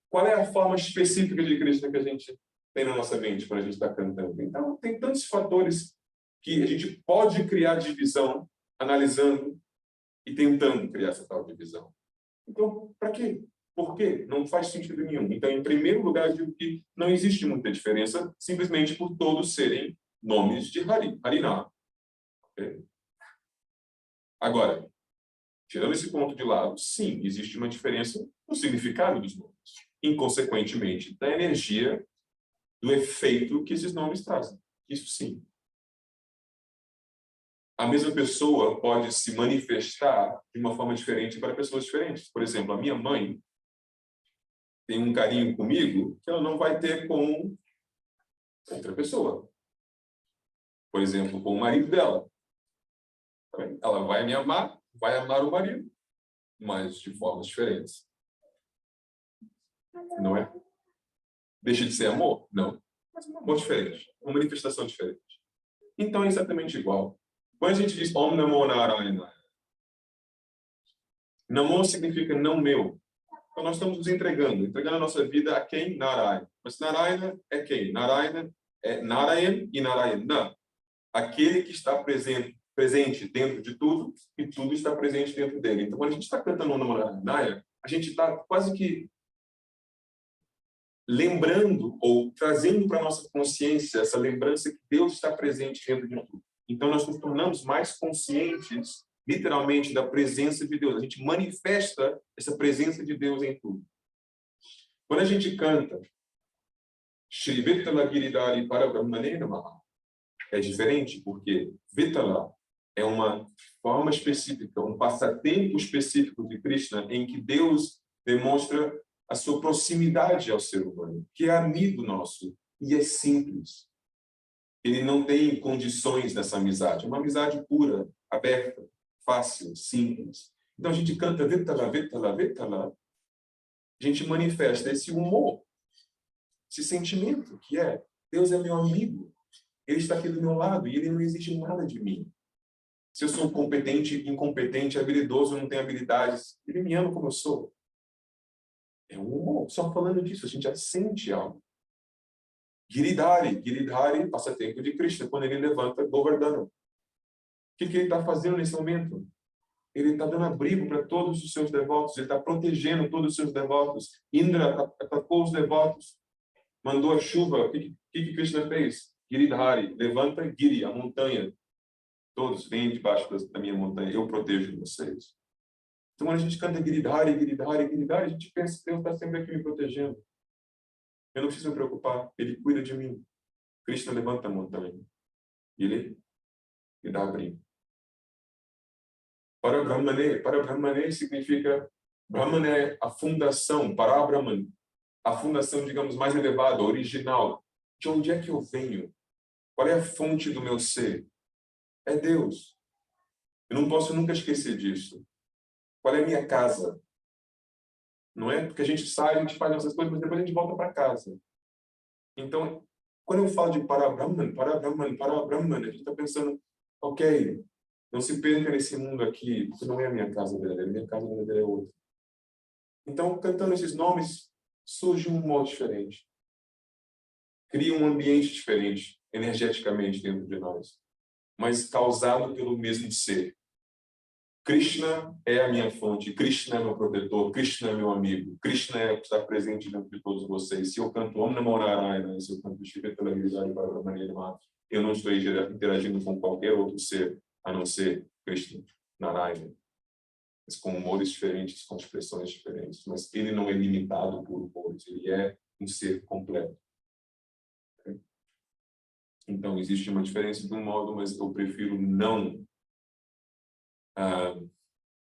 qual é a forma específica de Krishna que a gente tem na nossa mente quando a gente está cantando? Então, tem tantos fatores que a gente pode criar divisão, analisando e tentando criar essa tal divisão. Então, para quê? Por quê? Não faz sentido nenhum. Então, em primeiro lugar, eu digo que não existe muita diferença, simplesmente por todos serem nomes de Harinam. Okay? Agora, tirando esse ponto de lado, sim, existe uma diferença no significado dos nomes. Inconsequentemente, da energia, do efeito que esses nomes trazem. Isso sim. A mesma pessoa pode se manifestar de uma forma diferente para pessoas diferentes. Por exemplo, a minha mãe tem um carinho comigo que ela não vai ter com outra pessoa. Por exemplo, com o marido dela. Ela vai me amar, vai amar o marido, mas de formas diferentes. Não é? Deixa de ser amor? Não. Mas um amor diferente. Uma manifestação diferente. Então é exatamente igual. Quando a gente diz Om Namo Narayana, Namo significa não meu. Então nós estamos nos entregando a nossa vida a quem? Narayana. Mas Narayana é quem? Narayana é Narayan e Narayana. Aquele que está presente dentro de tudo e tudo está presente dentro dele. Então quando a gente está cantando Om Namo Narayana, a gente está quase que lembrando ou trazendo para a nossa consciência essa lembrança que Deus está presente dentro de tudo. Então, nós nos tornamos mais conscientes, literalmente, da presença de Deus. A gente manifesta essa presença de Deus em tudo. Quando a gente canta Shri Vitala Giridhari Parabrahmane Namaha, é diferente, porque Vitala é uma forma específica, um passatempo específico de Krishna, em que Deus demonstra a sua proximidade ao ser humano, que é amigo nosso, e é simples. Ele não tem condições nessa amizade. É uma amizade pura, aberta, fácil, simples. Então a gente canta Vitala, Vitala, Vitala. A gente manifesta esse humor, esse sentimento que é Deus é meu amigo. Ele está aqui do meu lado e ele não exige nada de mim. Se eu sou competente, incompetente, habilidoso, não tenho habilidades, ele me ama como eu sou. É um humor. Só falando disso, a gente já sente algo. Giridhari, passatempo de Krishna, quando ele levanta Govardhana. O que ele está fazendo nesse momento? Ele está dando abrigo para todos os seus devotos, ele está protegendo todos os seus devotos. Indra atacou os devotos, mandou a chuva. O que Krishna fez? Giridhari, levanta Giri, a montanha. Todos vêm debaixo da minha montanha, eu protejo vocês. Então, quando a gente canta Giridhari, a gente pensa que Deus está sempre aqui me protegendo. Eu não preciso me preocupar, ele cuida de mim. Krishna levanta a montanha. Ele me dá abrigo. Parabrahmane significa... Brahman é a fundação, Parabrahman. A fundação, digamos, mais elevada, original. De onde é que eu venho? Qual é a fonte do meu ser? É Deus. Eu não posso nunca esquecer disso. Qual é a minha casa? Não é? Porque a gente sai, a gente faz essas coisas, mas depois a gente volta para casa. Então, quando eu falo de Parabrahman, a gente está pensando, ok, Não se perca nesse mundo aqui, porque não é a minha casa verdadeira, minha casa verdadeira é outra. Então, cantando esses nomes, surge um modo diferente. Cria um ambiente diferente, energeticamente, dentro de nós, mas causado pelo mesmo ser. Krishna é a minha fonte, Krishna é meu protetor, Krishna é meu amigo, Krishna é o que está presente dentro de todos vocês. Se eu canto Om Namo Narayana, se eu canto Shiva Televisão para a maneira eu não estou interagindo com qualquer outro ser, a não ser Krishna, Narayana. Mas com humores diferentes, com expressões diferentes. Mas ele não é limitado por humores, ele é um ser completo. Então, existe uma diferença de um modo, mas eu prefiro não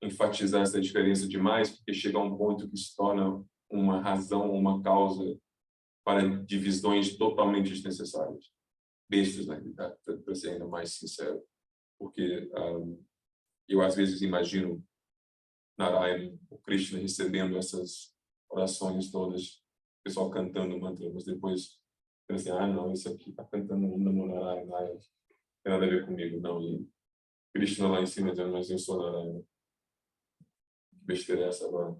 enfatizar essa diferença demais, porque chega a um ponto que se torna uma razão, uma causa para divisões totalmente desnecessárias. Bestas, na realidade, para ser ainda mais sincero. Porque eu, às vezes, imagino Narayana, o Krishna, recebendo essas orações todas, o pessoal cantando mantra, mas depois pensa assim, não, esse aqui está cantando Om Namo Narayana, não tem nada a ver comigo, não. E Krishna lá em cima dizendo, mas eu sou Narayana. Que besteira é essa agora?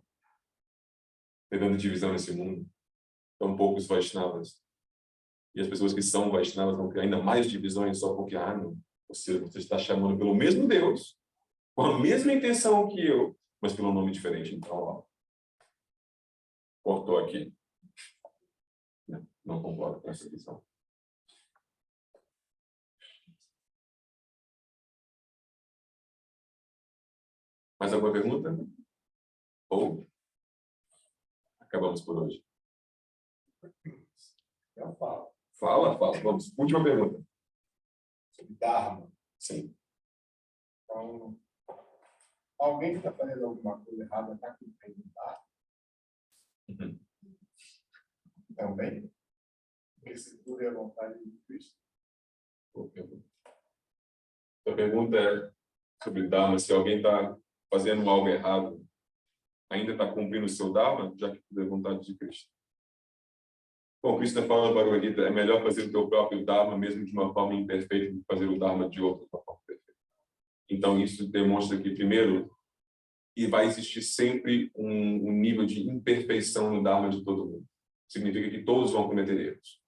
Tendo divisão nesse mundo. Tão poucos Vaishnavas. E as pessoas que são Vaishnavas vão criar ainda mais divisões só porque, não. Você está chamando pelo mesmo Deus, com a mesma intenção que eu, mas pelo nome diferente. Então, ó, cortou aqui. Não concordo com essa visão. Mais alguma pergunta? Ou acabamos por hoje? Eu falo. Fala. Vamos. Última pergunta. Sobre Dharma. Sim. Então, alguém que está fazendo alguma coisa errada está cumprindo o Dharma? Também? Porque se tudo é a vontade de Cristo. Boa pergunta. A pergunta é sobre Dharma, se alguém está fazendo algo errado, ainda está cumprindo o seu Dharma, já que tudo é vontade de Cristo. Bom, Krishna fala na Bhagavad Gita, é melhor fazer o teu próprio Dharma, mesmo de uma forma imperfeita, do que fazer o Dharma de outro de uma forma perfeita. Então, isso demonstra que, primeiro, e vai existir sempre um nível de imperfeição no Dharma de todo mundo. Significa que todos vão cometer erros.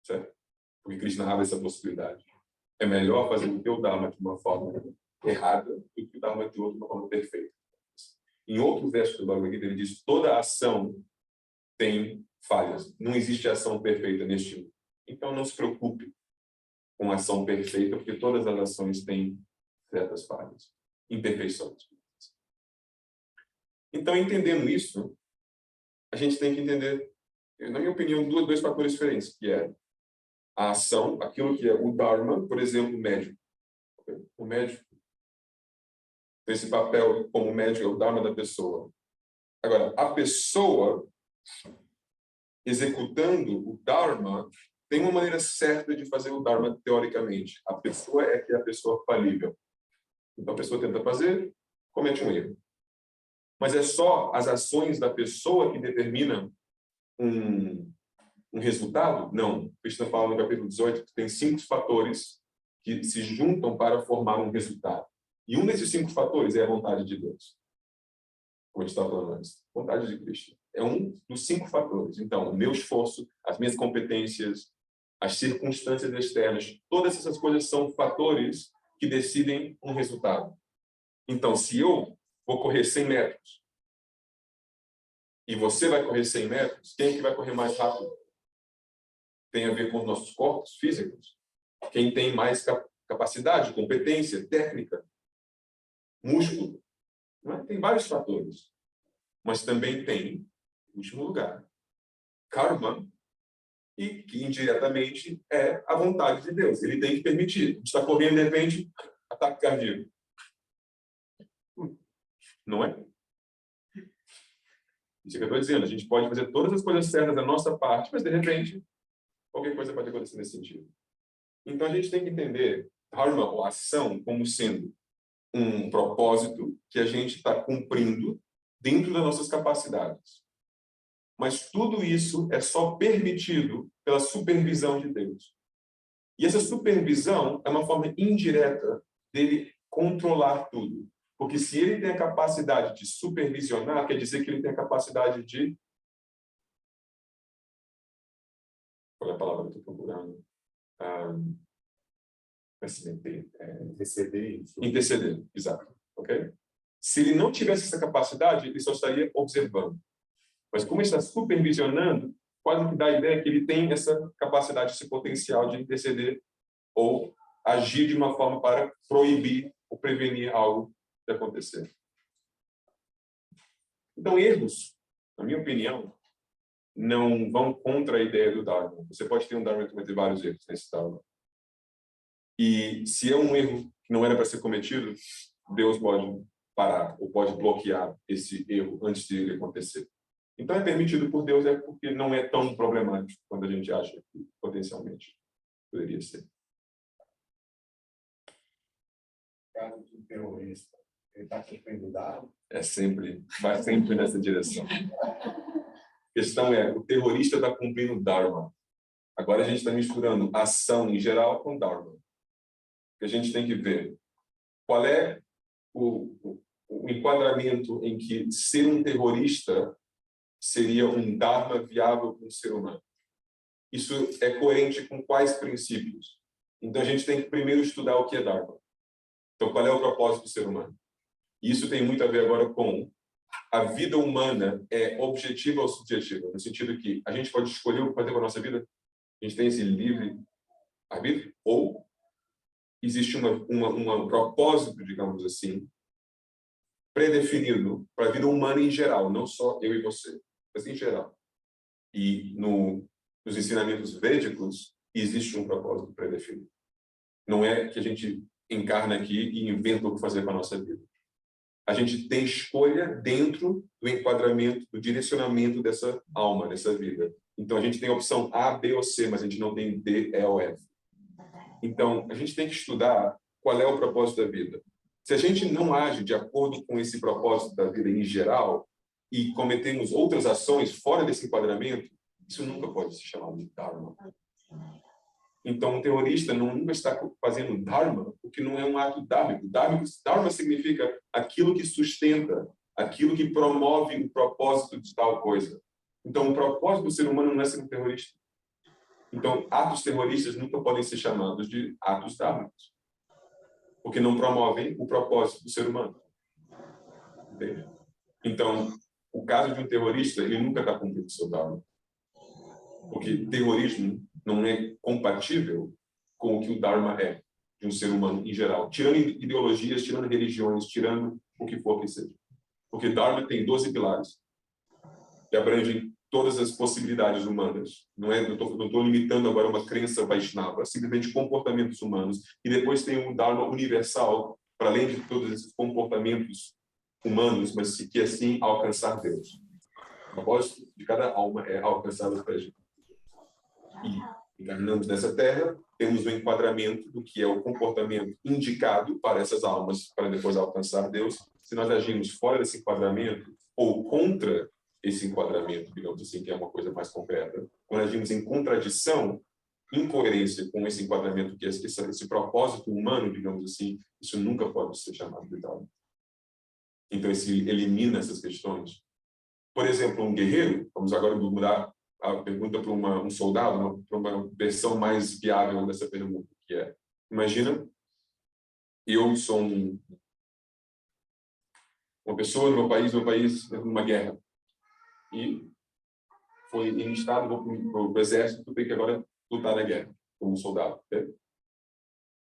Certo? Porque Krishna abre essa possibilidade. É melhor fazer o teu Dharma de uma forma errada do que o Dharma de outro de uma forma perfeita. Em outro verso do Bhagavad Gita, ele diz, toda ação tem falhas. Não existe ação perfeita neste mundo. Então, não se preocupe com a ação perfeita, porque todas as ações têm certas falhas, imperfeições. Então, entendendo isso, a gente tem que entender, na minha opinião, dois fatores diferentes, que é a ação, aquilo que é o Dharma, por exemplo, o médico. O médico tem esse papel como médico, é o Dharma da pessoa. Agora, a pessoa executando o Dharma tem uma maneira certa de fazer o Dharma teoricamente. A pessoa é que é a pessoa falível. Então, a pessoa tenta fazer, comete um erro. Mas é só as ações da pessoa que determinam um resultado? Não. Krishna fala no capítulo 18 que tem 5 fatores que se juntam para formar um resultado. E um desses 5 fatores é a vontade de Deus. Como a gente estava falando antes. Vontade de Krishna. É um dos 5 fatores. Então, o meu esforço, as minhas competências, as circunstâncias externas, todas essas coisas são fatores que decidem um resultado. Então, se eu vou correr 100 metros e você vai correr 100 metros, quem é que vai correr mais rápido? Tem a ver com os nossos corpos físicos. Quem tem mais capacidade, competência, técnica, músculo. Tem vários fatores. Mas também tem, em último lugar, karma, e que indiretamente é a vontade de Deus. Ele tem que permitir. A gente está correndo, de repente, ataque cardíaco. Não é? Isso que eu estou dizendo. A gente pode fazer todas as coisas certas da nossa parte, mas, de repente, qualquer coisa pode acontecer nesse sentido. Então, a gente tem que entender dharma, ou ação, como sendo um propósito que a gente está cumprindo dentro das nossas capacidades. Mas tudo isso é só permitido pela supervisão de Deus. E essa supervisão é uma forma indireta dele controlar tudo. Porque se ele tem a capacidade de supervisionar, quer dizer que ele tem a capacidade de... Qual é a palavra que eu estou procurando? Interceder, exato. Okay? Se ele não tivesse essa capacidade, ele só estaria observando. Mas como ele está supervisionando, quase que dá a ideia que ele tem essa capacidade, esse potencial de interceder ou agir de uma forma para proibir ou prevenir algo de acontecer. Então, erros, na minha opinião, não vão contra a ideia do Dharma. Você pode ter um Dharma que cometer vários erros nesse Dharma. E se é um erro que não era para ser cometido, Deus pode parar ou pode bloquear esse erro antes de ele acontecer. Então, é permitido por Deus porque não é tão problemático quando a gente acha que potencialmente poderia ser. Caso de terrorista, ele está cumprindo o Dharma? Vai sempre nessa direção. A questão é, o terrorista está cumprindo o Dharma. Agora a gente está misturando ação em geral com Dharma. A gente tem que ver qual é o enquadramento em que ser um terrorista seria um Dharma viável para um ser humano. Isso é coerente com quais princípios? Então a gente tem que primeiro estudar o que é Dharma. Então qual é o propósito do ser humano? Isso tem muito a ver agora com a vida humana é objetiva ou subjetiva, no sentido que a gente pode escolher o que fazer com a nossa vida, a gente tem esse livre arbítrio, ou existe um propósito, digamos assim, predefinido para a vida humana em geral, não só eu e você, mas em geral. E nos ensinamentos védicos existe um propósito predefinido. Não é que a gente encarna aqui e inventa o que fazer com a nossa vida. A gente tem escolha dentro do enquadramento, do direcionamento dessa alma, dessa vida. Então, a gente tem a opção A, B ou C, mas a gente não tem D, E ou F. Então, a gente tem que estudar qual é o propósito da vida. Se a gente não age de acordo com esse propósito da vida em geral e cometemos outras ações fora desse enquadramento, isso nunca pode se chamar de Dharma. Então, um terrorista nunca está fazendo Dharma, porque não é um ato dármico. Dharma significa aquilo que sustenta, aquilo que promove o propósito de tal coisa. Então, o propósito do ser humano não é ser um terrorista. Então, atos terroristas nunca podem ser chamados de atos dármicos, porque não promovem o propósito do ser humano. Entende? Então, o caso de um terrorista, ele nunca está cumprindo o seu Dharma. Porque terrorismo não é compatível com o que o Dharma é de um ser humano em geral. Tirando ideologias, tirando religiões, tirando o que for que seja. Porque Dharma tem 12 pilares que abrangem todas as possibilidades humanas. Não estou limitando agora uma crença Vaishnava, simplesmente comportamentos humanos. E depois tem um Dharma universal, para além de todos esses comportamentos humanos, mas que assim alcançar Deus. O propósito de cada alma é alcançar os pés de Deus. E encarnamos nessa terra, temos um enquadramento do que é o comportamento indicado para essas almas, para depois alcançar Deus. Se nós agimos fora desse enquadramento, ou contra esse enquadramento, digamos assim, que é uma coisa mais concreta, quando agimos em contradição, incoerência com esse enquadramento, que é esse propósito humano, digamos assim, isso nunca pode ser chamado de Dharma. Então, isso elimina essas questões. Por exemplo, um guerreiro, vamos agora mudar a pergunta para um soldado, para uma versão mais viável dessa pergunta, que é, imagina, eu sou uma pessoa no meu país numa guerra, e foi enlistado, vou para o exército, tenho que agora lutar na guerra, como um soldado. Okay?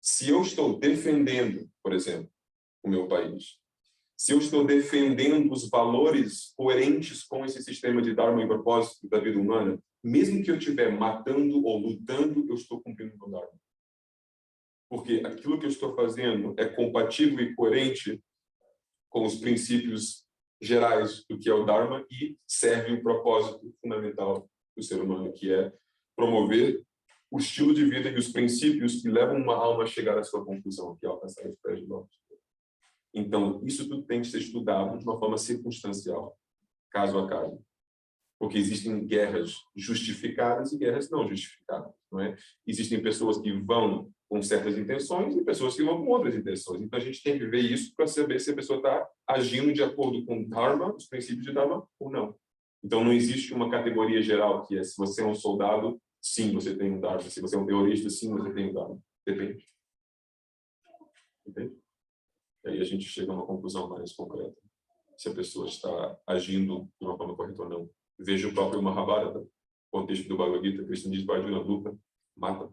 Se eu estou defendendo, por exemplo, o meu país, se eu estou defendendo os valores coerentes com esse sistema de Dharma e propósito da vida humana, mesmo que eu estiver matando ou lutando, eu estou cumprindo o meu Dharma. Porque aquilo que eu estou fazendo é compatível e coerente com os princípios gerais do que é o Dharma e serve o propósito fundamental do ser humano, que é promover o estilo de vida e os princípios que levam uma alma a chegar à sua conclusão, que é alcançar os pés de Deus. Então, isso tudo tem que ser estudado de uma forma circunstancial, caso a caso. Porque existem guerras justificadas e guerras não justificadas, não é? Existem pessoas que vão com certas intenções e pessoas que vão com outras intenções. Então, a gente tem que ver isso para saber se a pessoa está agindo de acordo com Dharma, os princípios de Dharma, ou não. Então, não existe uma categoria geral que é se você é um soldado, sim, você tem um Dharma. Se você é um terrorista, sim, você tem um Dharma. Depende. Entende? E aí a gente chega a uma conclusão mais concreta. Se a pessoa está agindo de uma forma correta ou não. Veja o próprio Mahabharata, contexto do Bhagavad Gita, Krishna diz para Arjuna, luta, mata,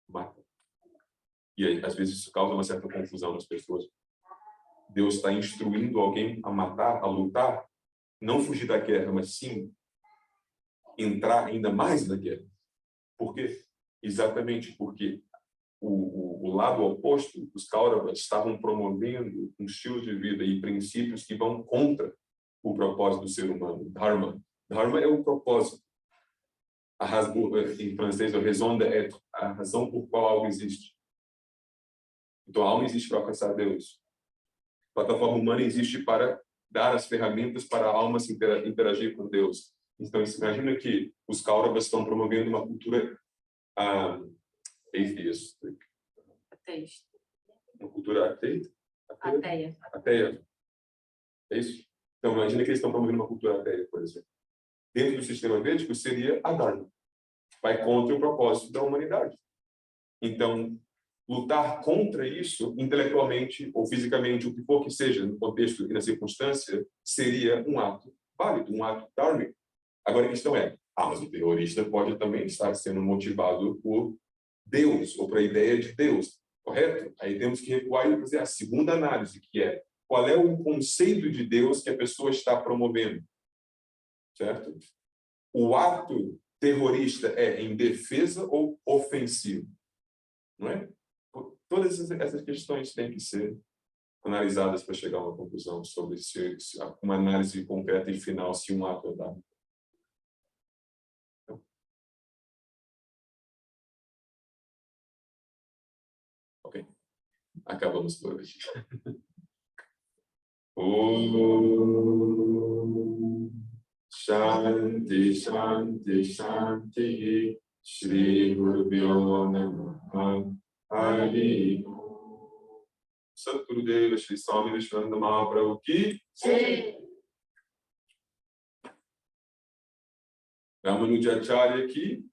mata. E aí, às vezes isso causa uma certa confusão nas pessoas. Deus está instruindo alguém a matar, a lutar, não fugir da guerra, mas sim entrar ainda mais na guerra. Por quê? Exatamente porque o lado oposto, os Kauravas estavam promovendo um estilo de vida e princípios que vão contra o propósito do ser humano, Dharma. Dharma é o propósito. Em francês, a raison d'être, a razão por qual algo existe. Então, a alma existe para alcançar Deus. A plataforma humana existe para dar as ferramentas para a alma se interagir com Deus. Então, imagina que os Kauravas estão promovendo uma cultura ateísta. Uma cultura ateia? Ateia. É isso? Então, imagina que eles estão promovendo uma cultura ateia, por exemplo. Dentro do sistema védico, seria a Dharma. Vai contra o propósito da humanidade. Então, lutar contra isso, intelectualmente ou fisicamente, o que for que seja, no contexto e na circunstância, seria um ato válido, um ato dharmico. Agora, a questão é, mas o terrorista pode também estar sendo motivado por Deus, ou por a ideia de Deus, correto? Aí temos que recuar e fazer a segunda análise, que é, qual é o conceito de Deus que a pessoa está promovendo? Certo? O ato terrorista é em defesa ou ofensivo? Não é? Todas essas questões têm que ser analisadas para chegar a uma conclusão sobre uma análise concreta e final se um ato é dado. Ok. Acabamos por hoje. Om Shanti Shanti Shanti Shri Gurubhyo Namaha Hari Satgurudeva Shri Swami Vishwananda Mahaprabhu ki Ramanujacharya ki